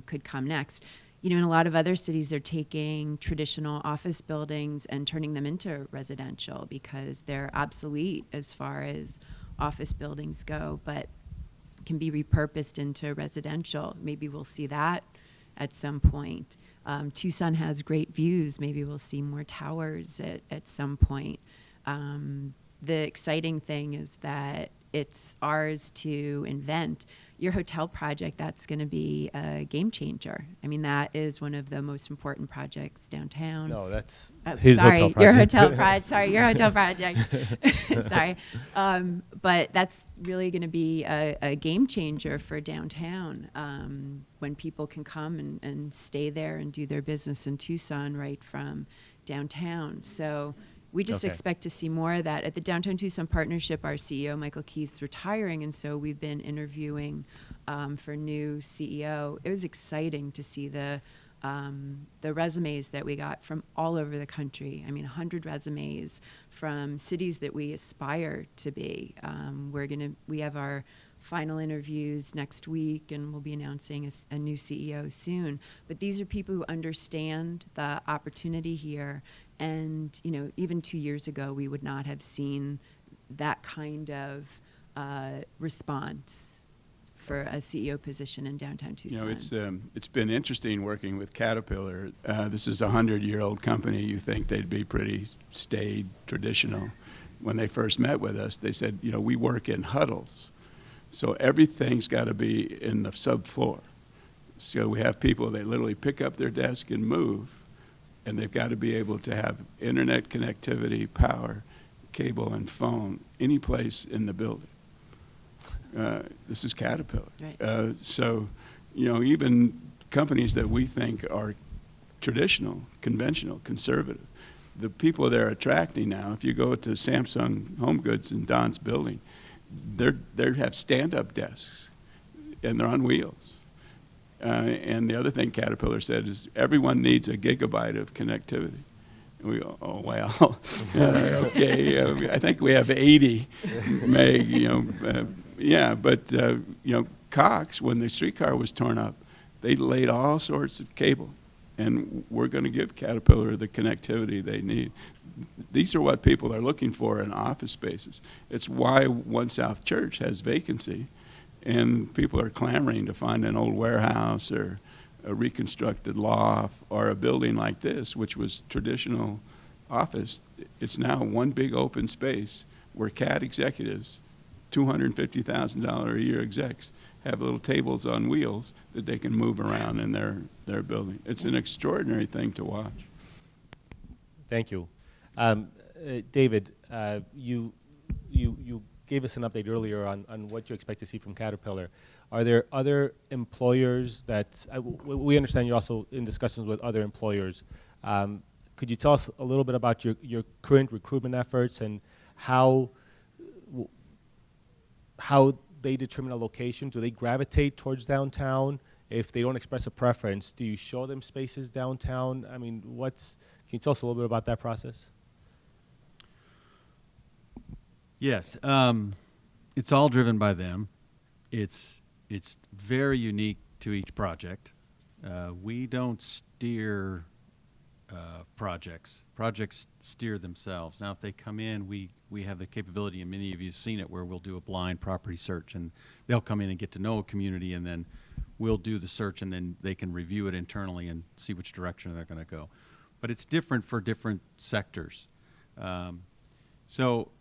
could come next. In a lot of other cities, they're taking traditional office buildings and turning them into residential because they're obsolete as far as office buildings go. But can be repurposed into residential. Maybe we'll see that at some point. Tucson has great views. Maybe we'll see more towers at some point. The exciting thing is that it's ours to invent. Your hotel project, that's going to be a game changer. I mean, that is one of the most important projects downtown.
No, that's his hotel project.
Your hotel project. Sorry, your hotel project. Sorry. But that's really going to be a game changer for downtown when people can come and stay there and do their business in Tucson right from downtown. So we just
Okay.
expect to see more of that. At the Downtown Tucson Partnership, our CEO, Michael Keith's retiring, and so we've been interviewing for new CEO. It was exciting to see the resumes that we got from all over the country. I mean, 100 resumes from cities that we aspire to be. We have our final interviews next week, and we'll be announcing a new CEO soon. But these are people who understand the opportunity here. And, you know, even 2 years ago, we would not have seen that kind of response for a CEO position in downtown Tucson.
You know, it's been interesting working with Caterpillar. This is a 100-year-old company. You think they'd be pretty staid, traditional. When they first met with us, they said, you know, we work in huddles. So everything's got to be in the subfloor. So we have people, they literally pick up their desk and move, and they've got to be able to have internet connectivity, power, cable, and phone any place in the building. This is Caterpillar.
Right.
So, you know, even companies that we think are traditional, conventional, conservative, the people they're attracting now, if you go to Samsung Home Goods in Don's building, they have stand-up desks, and they're on wheels. And the other thing Caterpillar said is everyone needs a gigabyte of connectivity. And we go, oh, well, okay, I think we have 80 meg, you know. Yeah, but, you know, Cox, when the streetcar was torn up, they laid all sorts of cable. And we're going to give Caterpillar the connectivity they need. These are what people are looking for in office spaces. It's why One South Church has vacancy, and people are clamoring to find an old warehouse or a reconstructed loft or a building like this, which was traditional office. It's now one big open space where CAD executives, $250,000 a year execs, have little tables on wheels that they can move around in their building. It's an extraordinary thing to watch.
Thank you. David, you gave us an update earlier on what you expect to see from Caterpillar. Are there other employers that, we understand you're also in discussions with other employers. Could you tell us a little bit about your current recruitment efforts and how they determine a location? Do they gravitate towards downtown? If they don't express a preference, do you show them spaces downtown? I mean, can you tell us a little bit about that process?
Yes, it's all driven by them. It's very unique to each project. We don't steer projects. Projects steer themselves. Now, if they come in, we have the capability, and many of you have seen it, where we'll do a blind property search, and they'll come in and get to know a community, and then we'll do the search, and then they can review it internally and see which direction they're going to go. But it's different for different sectors. So,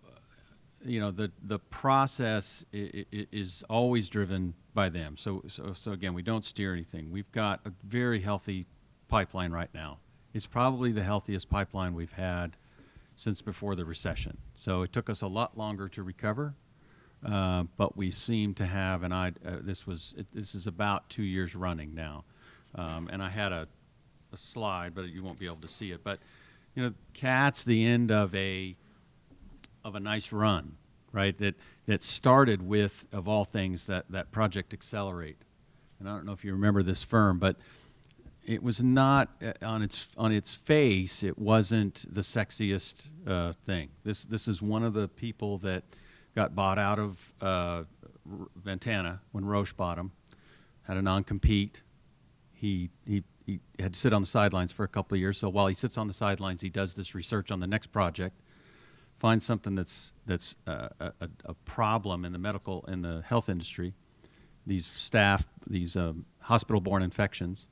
you know, the process is always driven by them. So again, we don't steer anything. We've got a very healthy pipeline right now. It's probably the healthiest pipeline we've had since before the recession. So it took us a lot longer to recover, but we seem to have, and this is about 2 years running now. And I had a slide, but you won't be able to see it. But, you know, CAT's the end of a nice run, right? That started with, of all things, that Project Accelerate. And I don't know if you remember this firm, but it was not on its face. It wasn't the sexiest thing. This is one of the people that got bought out of Ventana when Roche bought him. Had a non-compete. He had to sit on the sidelines for a couple of years. So while he sits on the sidelines, he does this research on the next project, finds something that's a problem in the health industry, these staff, these hospital-borne infections,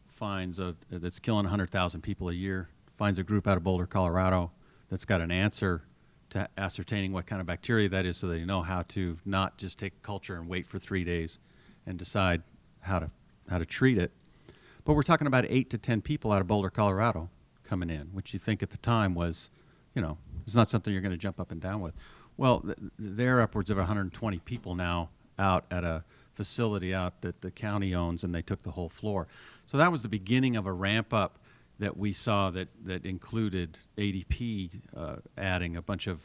finds that's killing 100,000 people a year, finds a group out of Boulder, Colorado that's got an answer to ascertaining what kind of bacteria that is so they know how to not just take a culture and wait for 3 days and decide how to treat it. But we're talking about 8 to 10 people out of Boulder, Colorado coming in, which you think at the time was, it's not something you're going to jump up and down with. Well, they're upwards of 120 people now out at a facility out that the county owns, and they took the whole floor. So that was the beginning of a ramp up that we saw that included ADP adding a bunch of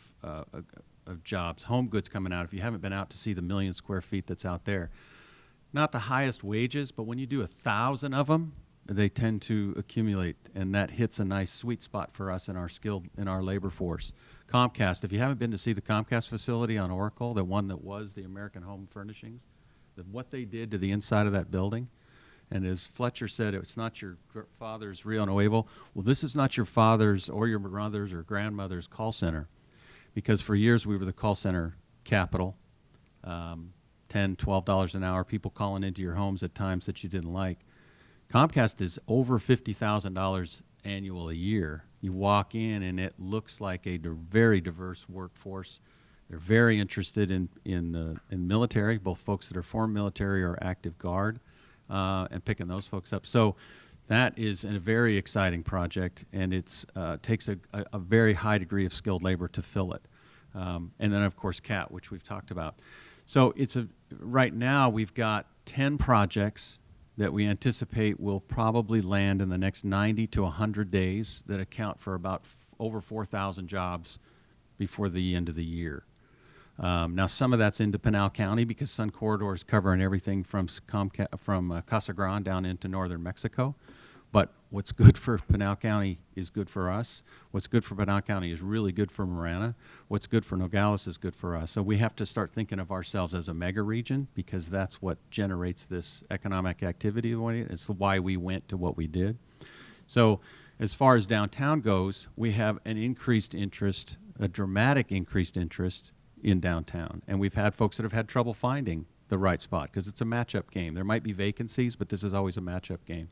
jobs, home goods coming out. If you haven't been out to see the 1 million square feet that's out there, not the highest wages, but when you do 1,000 of them, they tend to accumulate, and that hits a nice sweet spot for us in our labor force. Comcast, if you haven't been to see the Comcast facility on Oracle, the one that was the American Home Furnishings, what they did to the inside of that building, and as Fletcher said, it's not your father's Rio Nuevo. Well, this is not your father's or your mother's or grandmother's call center, because for years we were the call center capital, $10, $12 an hour, people calling into your homes at times that you didn't like. Comcast is over $50,000 annual a year. You walk in and it looks like a very diverse workforce. They're very interested in military, both folks that are former military or active guard, and picking those folks up. So that is a very exciting project, and it takes a very high degree of skilled labor to fill it. And then, of course, CAT, which we've talked about. So right now we've got 10 projects that we anticipate will probably land in the next 90 to 100 days that account for about over 4,000 jobs before the end of the year. Now, some of that's into Pinal County because Sun Corridor is covering everything from Casa Grande down into northern Mexico. But what's good for Pinal County is good for us. What's good for Pinal County is really good for Marana. What's good for Nogales is good for us. So we have to start thinking of ourselves as a mega region because that's what generates this economic activity. It's why we went to what we did. So as far as downtown goes, we have an increased interest, a dramatic increased interest in downtown. And we've had folks that have had trouble finding the right spot because it's a matchup game. There might be vacancies, but this is always a matchup game.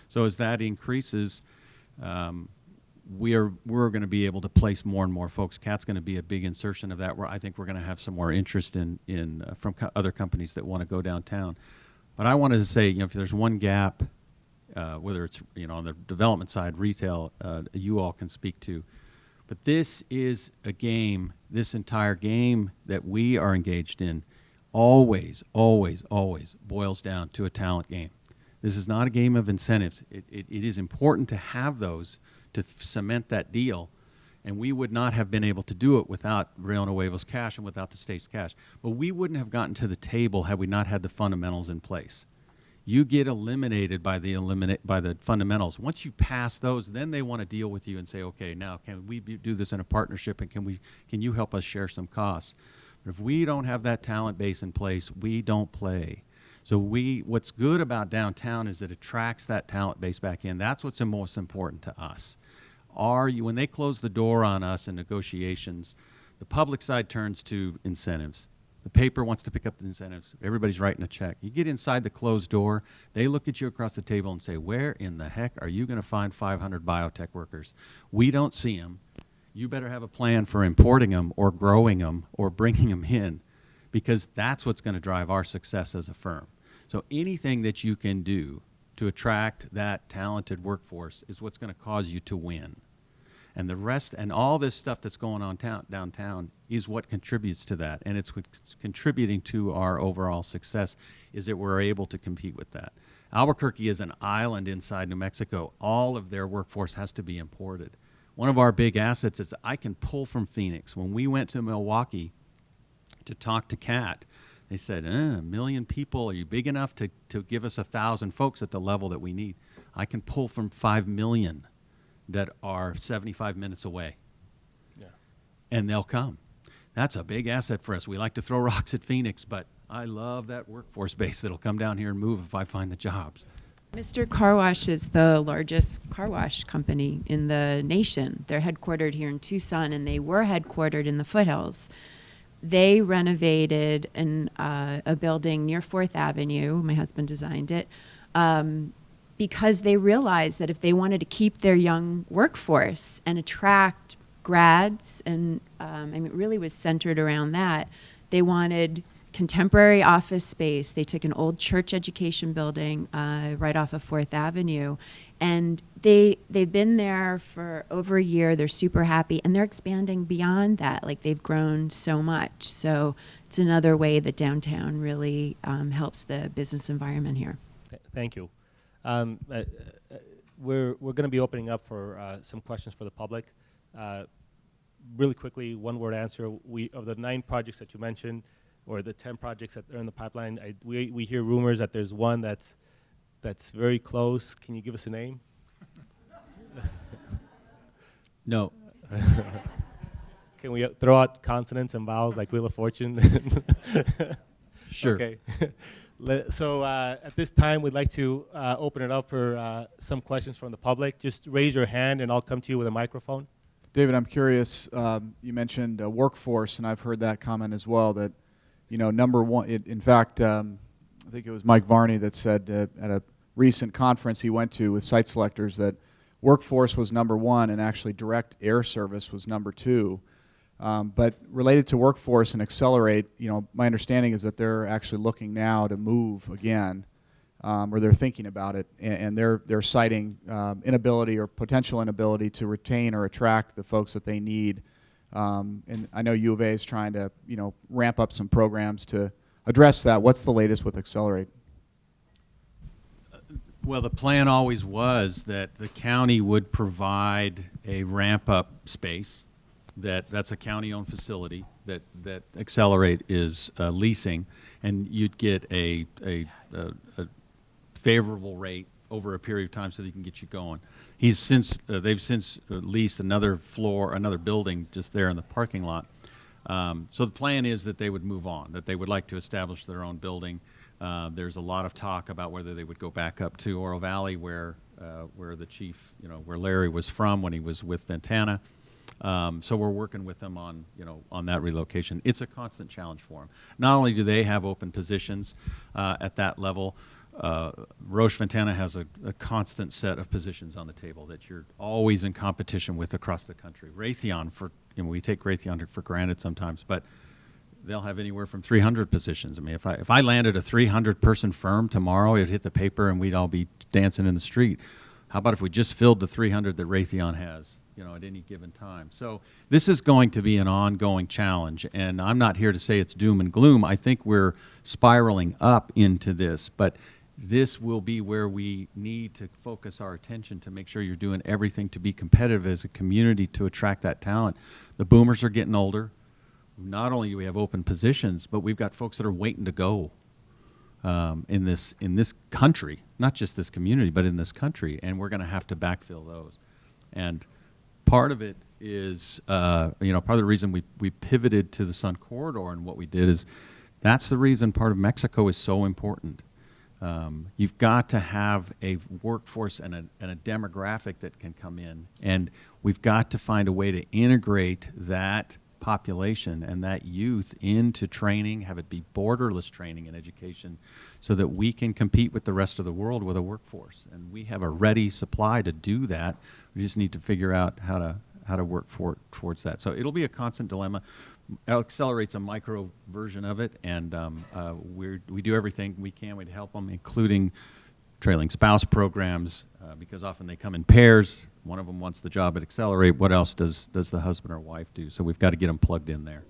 So as that increases, we're going to be able to place more and more folks. CAT's going to be a big insertion of that. Where I think we're going to have some more interest from other companies that want to go downtown. But I wanted to say, if there's one gap, whether it's on the development side, retail, you all can speak to. But this is a game. This entire game that we are engaged in, always boils down to a talent game. This is not a game of incentives. It is important to have those to cement that deal, and we would not have been able to do it without Rio Nuevo's cash and without the state's cash. But we wouldn't have gotten to the table had we not had the fundamentals in place. You get eliminated by the fundamentals. Once you pass those, then they want to deal with you and say, okay, now can we do this in a partnership, and can you help us share some costs? But if we don't have that talent base in place, we don't play. So what's good about downtown is it attracts that talent base back in. That's what's the most important to us. When they close the door on us in negotiations, the public side turns to incentives. The paper wants to pick up the incentives. Everybody's writing a check. You get inside the closed door, they look at you across the table and say, where in the heck are you going to find 500 biotech workers? We don't see them. You better have a plan for importing them or growing them or bringing them in, because that's what's going to drive our success as a firm. So anything that you can do to attract that talented workforce is what's going to cause you to win. And the rest and all this stuff that's going on downtown is what contributes to that. And it's what's contributing to our overall success is that we're able to compete with that. Albuquerque is an island inside New Mexico. All of their workforce has to be imported. One of our big assets is I can pull from Phoenix. When we went to Milwaukee to talk to CAT, they said, 1 million people, are you big enough to give us 1,000 folks at the level that we need? I can pull from 5 million that are 75 minutes away. Yeah. And they'll come. That's a big asset for us. We like to throw rocks at Phoenix, but I love that workforce base that'll come down here and move if I find the jobs.
Mr. Car Wash is the largest car wash company in the nation. They're headquartered here in Tucson, and they were headquartered in the foothills. they renovated a building near 4th Avenue. My husband designed it. Because they realized that if they wanted to keep their young workforce and attract grads, and I mean, it really was centered around that, they wanted contemporary office space. They took an old church education building right off of 4th Avenue, and they've been there for over a year. They're super happy, and they're expanding beyond that. Like, they've grown so much. So it's another way that downtown really helps the business environment here.
Thank you. We're going to be opening up for some questions for the public. Really quickly, one-word answer. Of the 9 projects that you mentioned, or the 10 projects that are in the pipeline, we hear rumors that there's one that's very close. Can you give us a name?
No.
Can we throw out consonants and vowels like Wheel of Fortune?
Sure.
Okay. So at this time, we'd like to open it up for some questions from the public. Just raise your hand, and I'll come to you with a microphone.
David, I'm curious, you mentioned workforce, and I've heard that comment as well, that, number one, in fact, I think it was Mike Varney that said at a recent conference he went to with site selectors that workforce was number one and actually direct air service was number 2. But related to workforce and Accelerate, my understanding is that they're actually looking now to move again, or they're thinking about it, and they're citing inability or potential inability to retain or attract the folks that they need. And I know U of A is trying to, ramp up some programs to address that. What's the latest with Accelerate?
Well, the plan always was that the county would provide a ramp-up space. That's a county-owned facility that Accelerate is leasing, and you'd get a favorable rate over a period of time so that he can get you going. They've since leased another building just there in the parking lot. So the plan is that they would move on, that they would like to establish their own building. There's a lot of talk about whether they would go back up to Oro Valley, where the chief, where Larry was from when he was with Ventana. So we're working with them on that relocation. It's a constant challenge for them. Not only do they have open positions at that level, Roche Ventana has a constant set of positions on the table that you're always in competition with across the country. Raytheon, we take Raytheon for granted sometimes, but they'll have anywhere from 300 positions. I mean, if I landed a 300-person firm tomorrow, it'd hit the paper and we'd all be dancing in the street. How about if we just filled the 300 that Raytheon has, at any given time? So this is going to be an ongoing challenge, and I'm not here to say it's doom and gloom. I think we're spiraling up into this, but this will be where we need to focus our attention to make sure you're doing everything to be competitive as a community to attract that talent. The boomers are getting older. Not only do we have open positions, but we've got folks that are waiting to go in this country, not just this community, but in this country, and we're going to have to backfill those. And part of it is, part of the reason we pivoted to the Sun Corridor and what we did is that's the reason part of Mexico is so important. You've got to have a workforce and a demographic that can come in, and we've got to find a way to integrate that population and that youth into training, have it be borderless training and education, so that we can compete with the rest of the world with a workforce. And we have a ready supply to do that. We just need to figure out how to work towards that. So it'll be a constant dilemma. Accelerate's a micro version of it, and we do everything we can to help them, including trailing spouse programs, because often they come in pairs. One of them wants the job at Accelerate. What else does the husband or wife do? So we've got to get them plugged in there.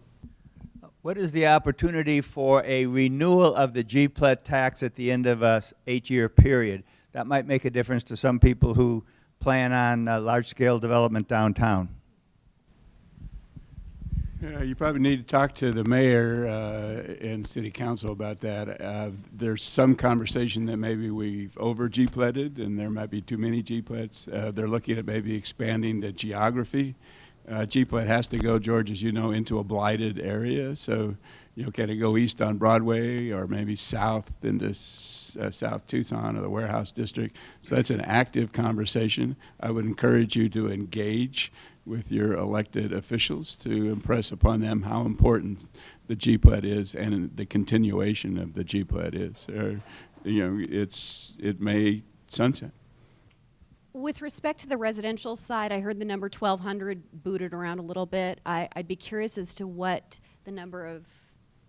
What is the opportunity for a renewal of the GPLET tax at the end of a 8-year period? That might make a difference to some people who plan on large-scale development downtown.
You probably need to talk to the mayor and city council about that. There's some conversation that maybe we've over GPLETted and there might be too many GPLETs. They're looking at maybe expanding the geography. GPLET has to go, George, as you know, into a blighted area. So, can it go east on Broadway or maybe south into South Tucson or the Warehouse District? So that's an active conversation. I would encourage you to engage with your elected officials to impress upon them how important the GPLED is and the continuation of the GPLED is. Or, it may sunset.
With respect to the residential side, I heard the number 1,200 booted around a little bit. I'd be curious as to what the number of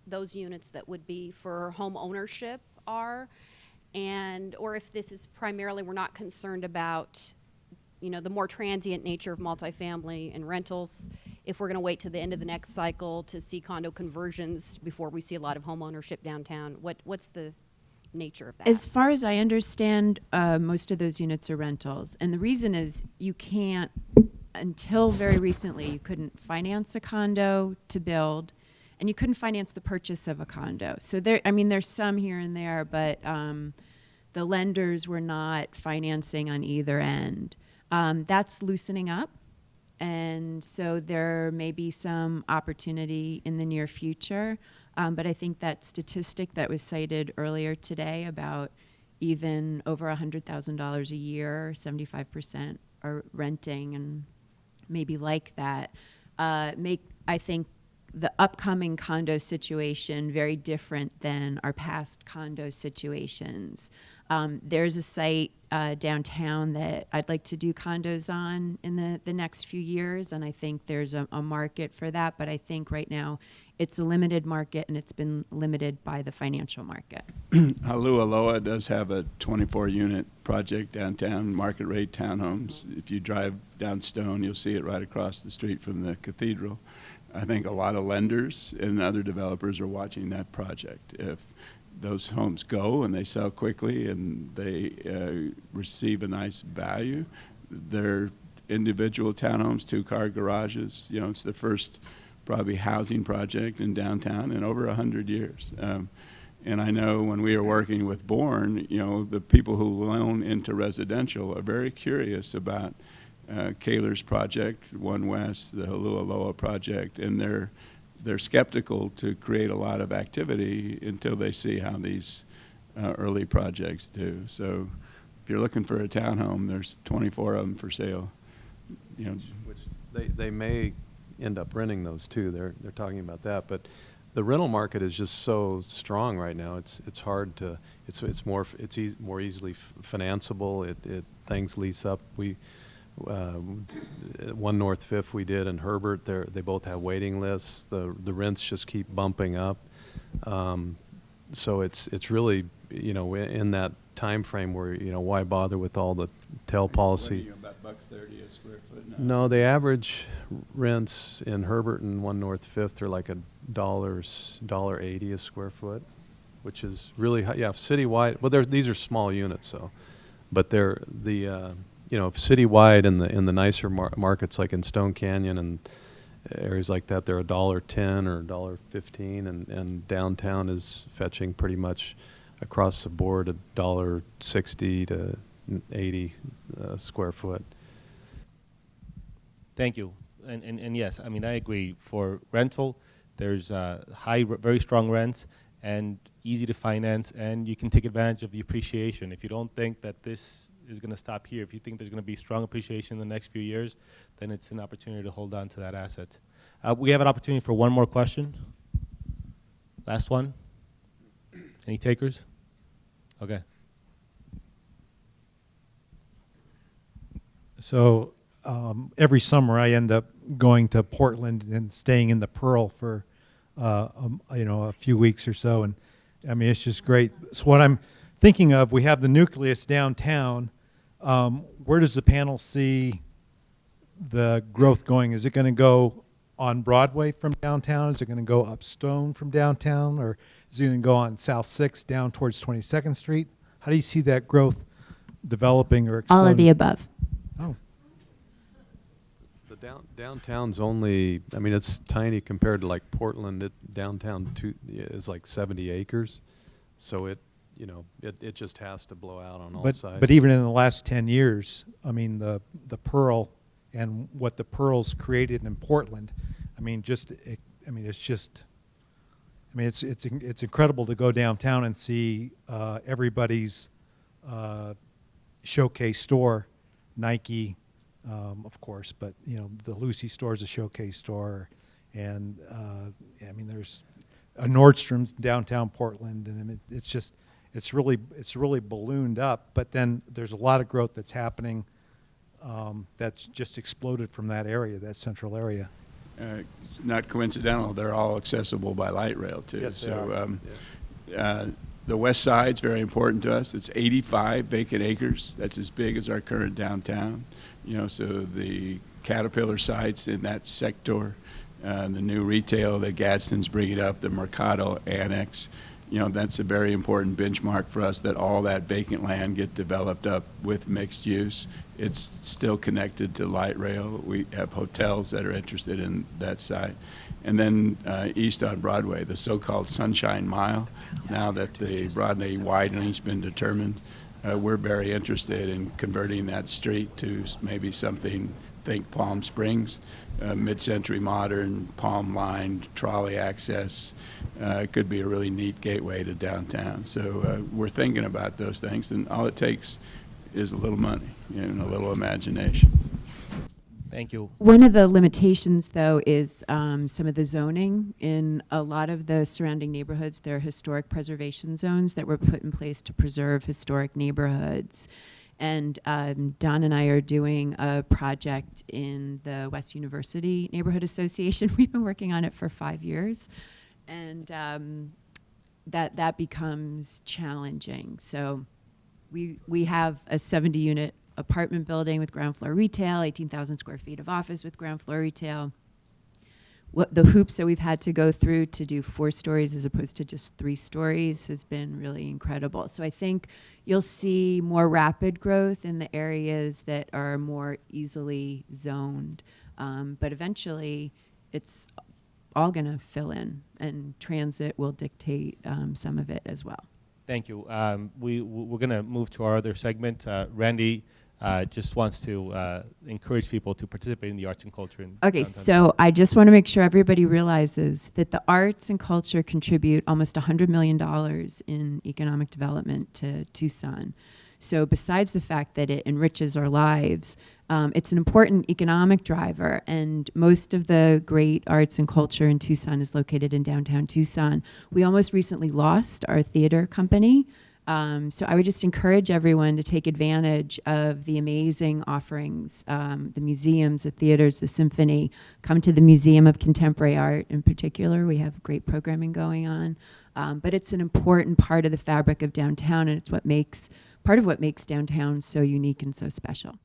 those units that would be for home ownership are, or if this is primarily, we're not concerned about, the more transient nature of multifamily and rentals, if we're going to wait to the end of the next cycle to see condo conversions before we see a lot of home ownership downtown. What's the nature of that?
As far as I understand, most of those units are rentals. And the reason is you can't, until very recently, you couldn't finance a condo to build, and you couldn't finance the purchase of a condo. So there's some here and there, but the lenders were not financing on either end. That's loosening up. And so there may be some opportunity in the near future. But I think that statistic that was cited earlier today about even over $100,000 a year, 75% are renting and maybe like that, make, I think, the upcoming condo situation very different than our past condo situations. There's a site downtown that I'd like to do condos on in the next few years, and I think there's a market for that, but I think right now it's a limited market, and it's been limited by the financial market.
Halualoa does have a 24-unit project downtown, market rate townhomes. If you drive down Stone, you'll see it right across the street from the cathedral. I think a lot of lenders and other developers are watching that project. If those homes go and they sell quickly and they receive a nice value, they're individual townhomes, 2-car garages. It's the first probably housing project in downtown in over 100 years. And I know when we are working with Bourne, the people who loan into residential are very curious about Kaler's project, One West, the Halualoa project, and they're skeptical to create a lot of activity until they see how these early projects do. So if you're looking for a townhome, there's 24 of them for sale.
Which they may end up renting those too. They're talking about that, but the rental market is just so strong right now. It's hard to it's more easily financeable. Things lease up. We One North Fifth we did in Herbert. They both have waiting lists. The rents just keep bumping up. So it's really in that time frame where why bother with all the tail policy.
About $1.30 a square foot now?
No, the average rents in Herbert and One North Fifth are like $1.80 a square foot, which is really high. Yeah, citywide. Well, these are small units, so, but they're citywide in the nicer markets like in Stone Canyon and areas like that, they're $1.10 or $1.15, and downtown is fetching pretty much across the board $1.60 to $1.80 square foot.
Thank you. And yes, I agree. For rental, there's very strong rents and easy to finance, and you can take advantage of the appreciation. If you don't think that this is going to stop here, if you think there's going to be strong appreciation in the next few years, then it's an opportunity to hold on to that asset. We have an opportunity for one more question. Last one. Any takers? Okay.
So every summer I end up going to Portland and staying in the Pearl for a few weeks or so, and it's just great. So what I'm thinking of, we have the nucleus downtown. Where does the panel see the growth going? Is it going to go on Broadway from downtown? Is it going to go up Stone from downtown, or is it going to go on South 6 down towards 22nd Street? How do you see that growth developing or exploding?
All of the above.
Oh.
The downtown's only, it's tiny compared to like Portland. Downtown is like 70 acres, so it just has to blow out on all sides.
But even in the last 10 years, the Pearl and what the Pearl's created in Portland, it's incredible to go downtown and see everybody's showcase store, Nike, of course, but the Lucy store is a showcase store, and I mean there's a Nordstrom's downtown Portland, and it's really ballooned up. But then there's a lot of growth that's happening that's just exploded from that area, that central area.
Not coincidental, they're all accessible by light rail too.
Yes, they
so
are.
The west side's very important to us. It's 85 vacant acres. That's as big as our current downtown. So the Caterpillar sites in that sector, the new retail that Gadsden's bringing up, the Mercado Annex, that's a very important benchmark for us, that all that vacant land get developed up with mixed use. It's still connected to light rail. We have hotels that are interested in that site. And then east on Broadway, the so-called Sunshine Mile, now that the Broadway widening's been determined, we're very interested in converting that street to maybe something, think Palm Springs, mid-century modern, palm-lined, trolley access. It could be a really neat gateway to downtown. So we're thinking about those things, and all it takes is a little money and a little imagination.
Thank you.
One of the limitations, though, is some of the zoning. In a lot of the surrounding neighborhoods, there are historic preservation zones that were put in place to preserve historic neighborhoods. And Don and I are doing a project in the West University Neighborhood Association. We've been working on it for 5 years. And that becomes challenging. So we have a 70-unit apartment building with ground floor retail, 18,000 square feet of office with ground floor retail. The hoops that we've had to go through to do 4 stories as opposed to just 3 stories has been really incredible. So I think you'll see more rapid growth in the areas that are more easily zoned. But eventually, it's all going to fill in, and transit will dictate some of it as well.
Thank you. We're going to move to our other segment. Randy just wants to encourage people to participate in the arts and culture.
Okay, so I just want to make sure everybody realizes that the arts and culture contribute almost $100 million in economic development to Tucson. So besides the fact that it enriches our lives, it's an important economic driver, and most of the great arts and culture in Tucson is located in downtown Tucson. We almost recently lost our theater company. So I would just encourage everyone to take advantage of the amazing offerings, the museums, the theaters, the symphony. Come to the Museum of Contemporary Art in particular. We have great programming going on. But it's an important part of the fabric of downtown, and it's part of what makes downtown so unique and so special.